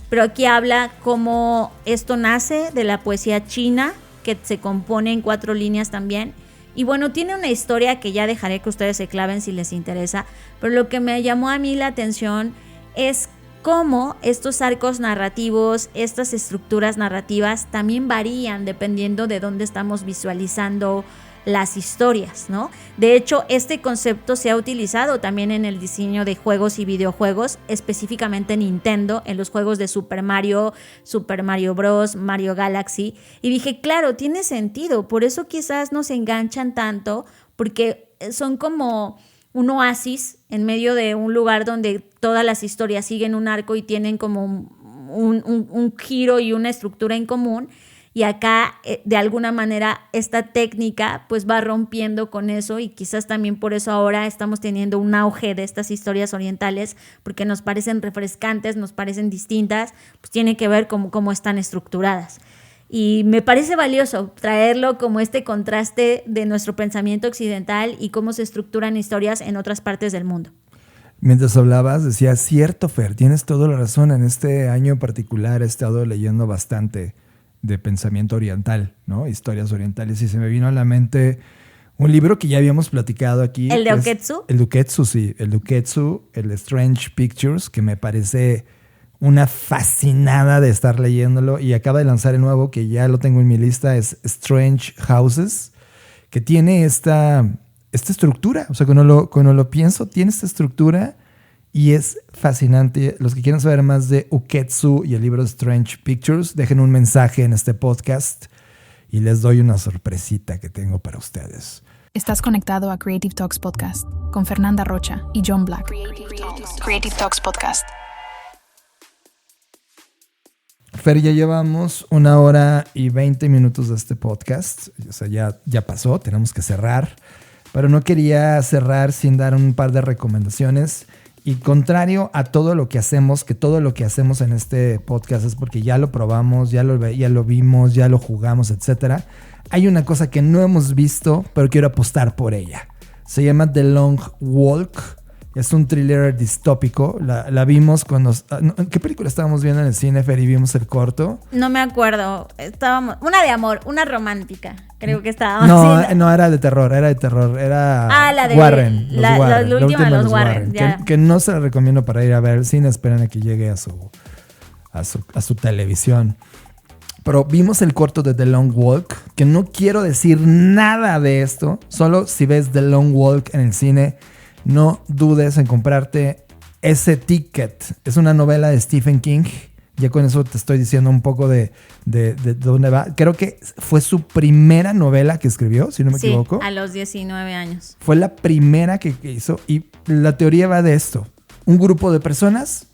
Pero aquí habla cómo esto nace de la poesía china, que se compone en 4 líneas también. Y bueno, tiene una historia que ya dejaré que ustedes se claven si les interesa, pero lo que me llamó a mí la atención es cómo estos arcos narrativos, estas estructuras narrativas también varían dependiendo de dónde estamos visualizando las historias, ¿no? De hecho, este concepto se ha utilizado también en el diseño de juegos y videojuegos, específicamente en Nintendo, en los juegos de Super Mario Bros, Mario Galaxy, y dije, claro, tiene sentido, por eso quizás nos enganchan tanto, porque son como un oasis en medio de un lugar donde todas las historias siguen un arco y tienen como un giro y una estructura en común. Y acá, de alguna manera, esta técnica pues va rompiendo con eso y quizás también por eso ahora estamos teniendo un auge de estas historias orientales porque nos parecen refrescantes, nos parecen distintas, pues tiene que ver cómo están estructuradas. Y me parece valioso traerlo como este contraste de nuestro pensamiento occidental y cómo se estructuran historias en otras partes del mundo. Mientras hablabas, decía, cierto, Fer, tienes toda la razón. En este año en particular he estado leyendo bastante de pensamiento oriental, ¿no? Historias orientales. Y se me vino a la mente un libro que ya habíamos platicado aquí. ¿El de Uketsu? El de Uketsu, sí. El de Uketsu, el Strange Pictures, que me parece una fascinada de estar leyéndolo, y acaba de lanzar el nuevo que ya lo tengo en mi lista, es Strange Houses, que tiene esta estructura, o sea, cuando lo pienso, tiene esta estructura y es fascinante. Los que quieran saber más de Uketsu y el libro Strange Pictures, dejen un mensaje en este podcast y les doy una sorpresita que tengo para ustedes. Estás conectado a Creative Talks Podcast con Fernanda Rocha y John Black. Creative Talks Podcast. Fer, ya llevamos 1 hora y 20 minutos de este podcast. O sea, ya pasó, tenemos que cerrar. Pero no quería cerrar sin dar un par de recomendaciones. Y contrario a todo lo que hacemos, que todo lo que hacemos en este podcast es porque ya lo probamos, ya lo vimos, ya lo jugamos, etc. Hay una cosa que no hemos visto, pero quiero apostar por ella. Se llama The Long Walk. Es un thriller distópico. La vimos cuando... ¿Qué película estábamos viendo en el cine, Fer, y vimos el corto? No me acuerdo. Una de amor, una romántica. Creo que estábamos viendo. No, era de terror. Era la de Warren. La última de los Warren. Que no se la recomiendo para ir a ver el cine. Esperen a que llegue a su televisión. Pero vimos el corto de The Long Walk, que no quiero decir nada de esto. Solo si ves The Long Walk en el cine, no dudes en comprarte ese ticket. Es una novela de Stephen King. Ya con eso te estoy diciendo un poco de dónde va. Creo que fue su primera novela que escribió, si no me equivoco. A los 19 años. Fue la primera que hizo. Y la teoría va de esto. Un grupo de personas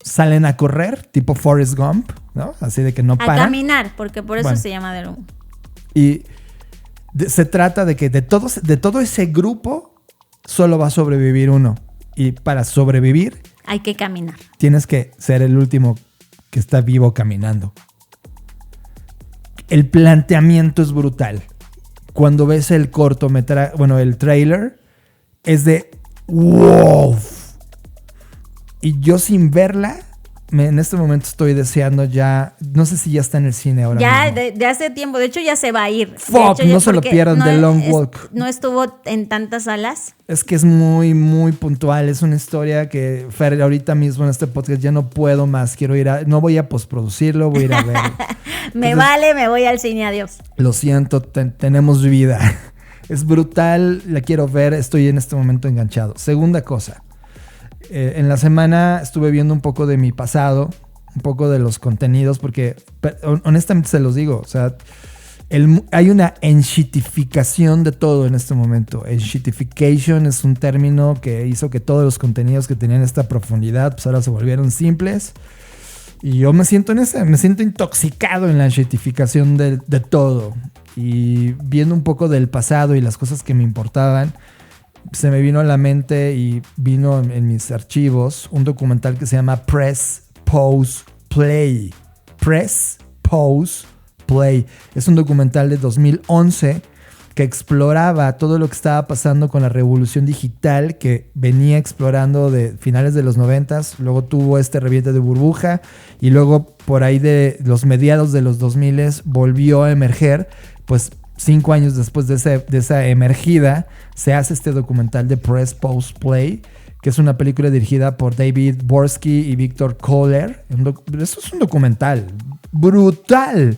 salen a correr, tipo Forrest Gump, ¿no? Así de que no paran. A caminar, porque por eso se llama The Long. Y se trata de que de todo ese grupo solo va a sobrevivir uno. Y para sobrevivir hay que caminar. Tienes que ser el último que está vivo caminando. El planteamiento es brutal. Cuando ves el cortometraje, el trailer, es de wow. Y yo sin verla en este momento estoy deseando ya, no sé si ya está en el cine ahora Ya, mismo. de hace tiempo, de hecho ya se va a ir. Fuck, de hecho, no se lo pierdan, The Long Walk. No estuvo en tantas salas. Es que es muy, muy puntual. Es una historia que, Fer, ahorita mismo en este podcast ya no puedo más. No voy a postproducirlo, voy a ir a ver. Me voy al cine, adiós. Lo siento, tenemos vida. Es brutal, la quiero ver, estoy en este momento enganchado. Segunda cosa, en la semana estuve viendo un poco de mi pasado, un poco de los contenidos, porque honestamente se los digo, o sea, hay una enshitificación de todo en este momento. Enshitification es un término que hizo que todos los contenidos que tenían esta profundidad, pues ahora se volvieron simples. Y yo me siento intoxicado en la enshitificación de todo. Y viendo un poco del pasado y las cosas que me importaban, se me vino a la mente y vino en mis archivos un documental que se llama Press, Pause, Play. Press, Pause, Play. Es un documental de 2011 que exploraba todo lo que estaba pasando con la revolución digital que venía explorando de finales de los 90s, luego tuvo este reviente de burbuja y luego por ahí de los mediados de los 2000s volvió a emerger. Pues 5 años después de esa emergida se hace este documental de Press, Pause, Play, que es una película dirigida por David Borsky y Victor Kohler. Eso es un documental brutal.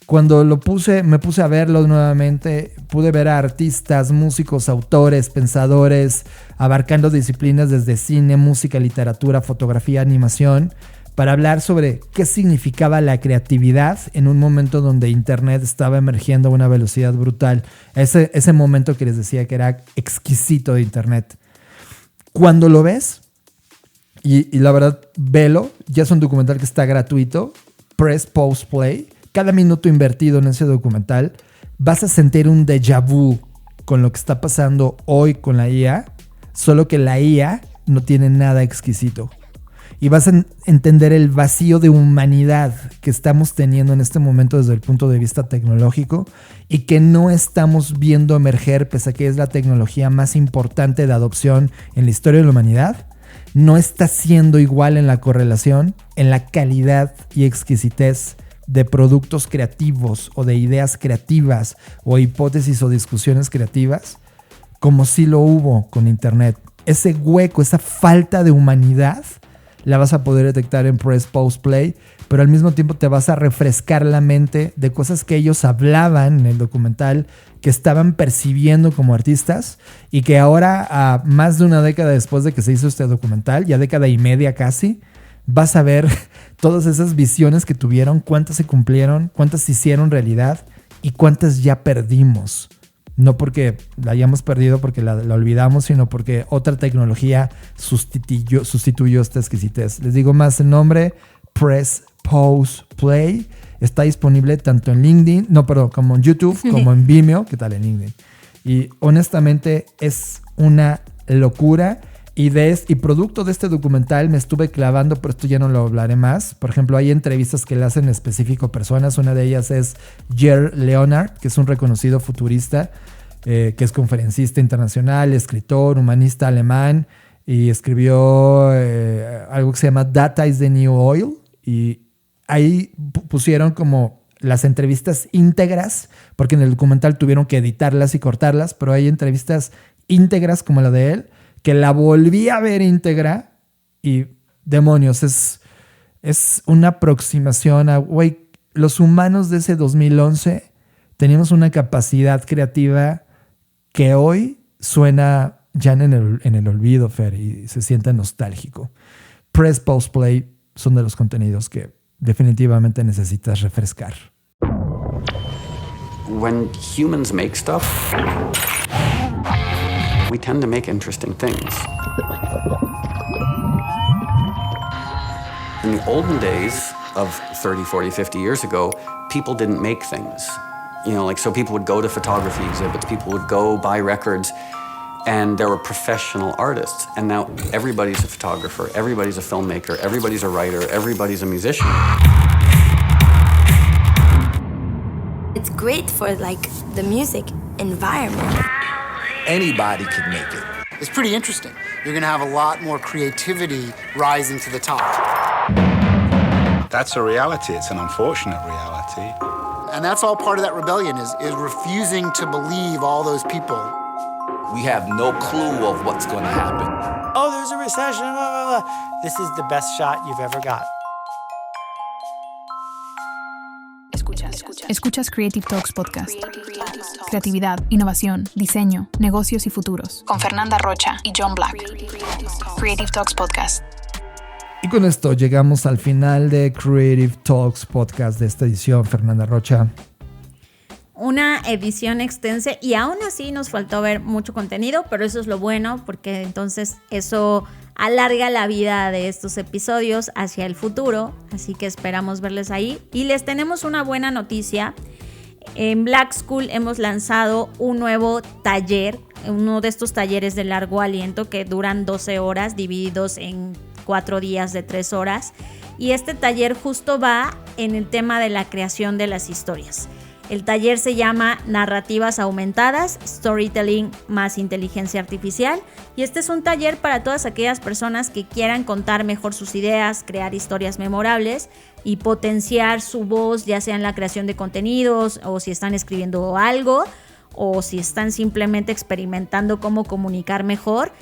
Cuando me puse a verlo nuevamente, pude ver a artistas, músicos, autores, pensadores, abarcando disciplinas desde cine, música, literatura, fotografía, animación, para hablar sobre qué significaba la creatividad en un momento donde Internet estaba emergiendo a una velocidad brutal. Ese momento que les decía que era exquisito de Internet. Cuando lo ves, y la verdad, velo, ya es un documental que está gratuito, Press, Pause, Play. Cada minuto invertido en ese documental vas a sentir un déjà vu con lo que está pasando hoy con la IA, solo que la IA no tiene nada exquisito. Y vas a entender el vacío de humanidad que estamos teniendo en este momento desde el punto de vista tecnológico y que no estamos viendo emerger, pese a que es la tecnología más importante de adopción en la historia de la humanidad. No está siendo igual en la correlación, en la calidad y exquisitez de productos creativos o de ideas creativas o hipótesis o discusiones creativas como sí lo hubo con Internet. Ese hueco, esa falta de humanidad la vas a poder detectar en Press, Pause, Play, pero al mismo tiempo te vas a refrescar la mente de cosas que ellos hablaban en el documental, que estaban percibiendo como artistas y que ahora, a más de una década después de que se hizo este documental, ya década y media casi, vas a ver todas esas visiones que tuvieron, cuántas se cumplieron, cuántas se hicieron realidad y cuántas ya perdimos. No porque la hayamos perdido, porque la olvidamos, sino porque otra tecnología sustituyó esta exquisitez. Les digo más el nombre, Press, Pause, Play. Está disponible tanto en LinkedIn, como en YouTube, como en Vimeo. ¿Qué tal en LinkedIn? Y honestamente es una locura. Y producto de este documental me estuve clavando, pero esto ya no lo hablaré más. Por ejemplo, hay entrevistas que le hacen específico a personas. Una de ellas es Jer Leonard, que es un reconocido futurista, que es conferencista internacional, escritor, humanista alemán, y escribió algo que se llama Data is the New Oil. Y ahí pusieron como las entrevistas íntegras, porque en el documental tuvieron que editarlas y cortarlas, pero hay entrevistas íntegras como la de él, que la volví a ver íntegra y demonios, es una aproximación a, güey, los humanos de ese 2011 teníamos una capacidad creativa que hoy suena ya en el olvido, Fer, y se siente nostálgico. Press, Pause, Play son de los contenidos que definitivamente necesitas refrescar. When humans make stuff, we tend to make interesting things. In the olden days of 30, 40, 50 years ago, people didn't make things. So people would go to photography exhibits, people would go buy records, and there were professional artists. And now everybody's a photographer, everybody's a filmmaker, everybody's a writer, everybody's a musician. It's great for the music environment. Anybody can make it. It's pretty interesting. You're going to have a lot more creativity rising to the top. That's a reality. It's an unfortunate reality. And that's all part of that rebellion is refusing to believe all those people. We have no clue of what's going to happen. Oh, there's a recession. Blah, blah, blah. This is the best shot you've ever got. Escuchas Creative Talks Podcast. Creatividad, innovación, diseño, negocios y futuros. Con Fernanda Rocha y John Black. Creative Talks Podcast. Y con esto llegamos al final de Creative Talks Podcast de esta edición. Fernanda Rocha. Una edición extensa y aún así nos faltó ver mucho contenido, pero eso es lo bueno porque entonces eso alarga la vida de estos episodios hacia el futuro, así que esperamos verles ahí. Y les tenemos una buena noticia. En Black School hemos lanzado un nuevo taller, uno de estos talleres de largo aliento que duran 12 horas divididos en 4 días de 3 horas. Y este taller justo va en el tema de la creación de las historias. El taller se llama Narrativas Aumentadas, Storytelling más Inteligencia Artificial. Y este es un taller para todas aquellas personas que quieran contar mejor sus ideas, crear historias memorables y potenciar su voz, ya sea en la creación de contenidos o si están escribiendo algo o si están simplemente experimentando cómo comunicar mejor.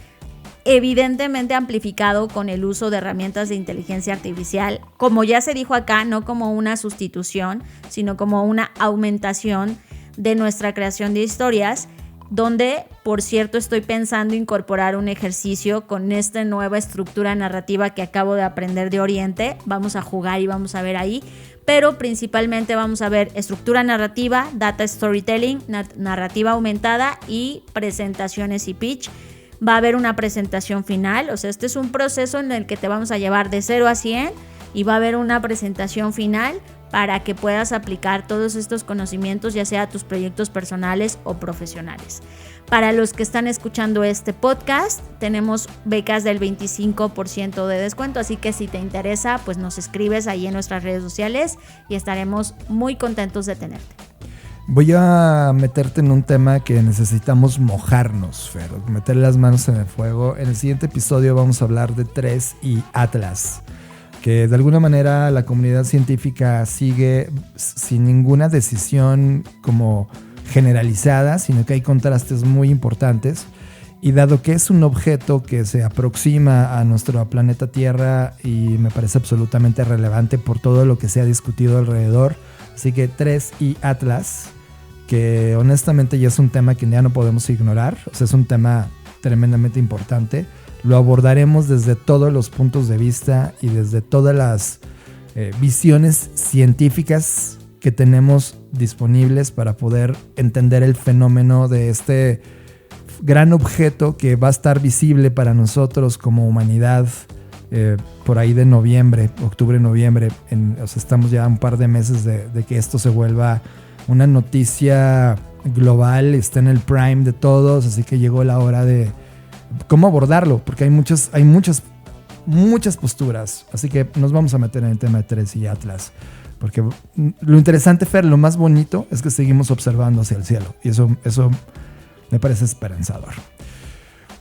Evidentemente amplificado con el uso de herramientas de inteligencia artificial, como ya se dijo acá, no como una sustitución, sino como una aumentación de nuestra creación de historias, donde, por cierto, estoy pensando incorporar un ejercicio con esta nueva estructura narrativa que acabo de aprender de Oriente. Vamos a jugar y vamos a ver ahí, pero principalmente vamos a ver estructura narrativa, data storytelling, narrativa aumentada y presentaciones y pitch. Va a haber una presentación final, o sea, este es un proceso en el que te vamos a llevar de 0 a 100 y va a haber una presentación final para que puedas aplicar todos estos conocimientos, ya sea a tus proyectos personales o profesionales. Para los que están escuchando este podcast, tenemos becas del 25% de descuento, así que si te interesa, pues nos escribes ahí en nuestras redes sociales y estaremos muy contentos de tenerte. Voy a meterte en un tema que necesitamos mojarnos, Fer, meter las manos en el fuego. En el siguiente episodio vamos a hablar de 3 y Atlas, que de alguna manera la comunidad científica sigue sin ninguna decisión como generalizada, sino que hay contrastes muy importantes. Y dado que es un objeto que se aproxima a nuestro planeta Tierra y me parece absolutamente relevante por todo lo que se ha discutido alrededor, así que 3 y Atlas, que honestamente ya es un tema que ya no podemos ignorar, o sea, es un tema tremendamente importante. Lo abordaremos desde todos los puntos de vista y desde todas las visiones científicas que tenemos disponibles para poder entender el fenómeno de este gran objeto que va a estar visible para nosotros como humanidad por ahí de octubre-noviembre. O sea, estamos ya a un par de meses de que esto se vuelva una noticia global, está en el prime de todos, así que llegó la hora de cómo abordarlo, porque hay muchas posturas, así que nos vamos a meter en el tema de 3 y Atlas, porque lo interesante, Fer, lo más bonito es que seguimos observando hacia el cielo y eso me parece esperanzador.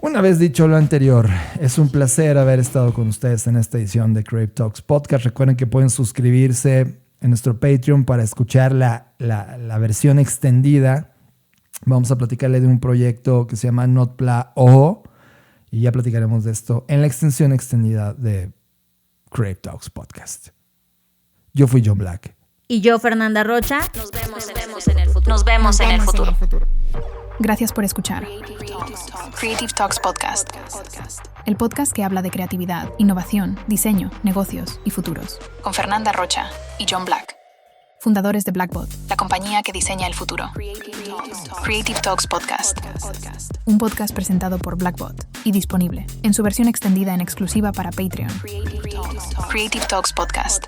Una vez dicho lo anterior, es un placer haber estado con ustedes en esta edición de Creative Talks Podcast. Recuerden que pueden suscribirse en nuestro Patreon para escuchar la versión extendida. Vamos a platicarle de un proyecto que se llama NotPla.o y ya platicaremos de esto en la extensión extendida de Creative Talks Podcast. Yo fui John Black. Y yo, Fernanda Rocha. Nos vemos en el futuro. Gracias por escuchar Creative Talks Podcast, el podcast que habla de creatividad, innovación, diseño, negocios y futuros, con Fernanda Rocha y John Black, fundadores de Blackbot, la compañía que diseña el futuro. Creative Talks Podcast, un podcast presentado por Blackbot y disponible en su versión extendida en exclusiva para Patreon. Creative Talks Podcast.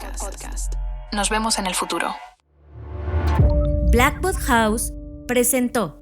Nos vemos en el futuro. Blackbot House presentó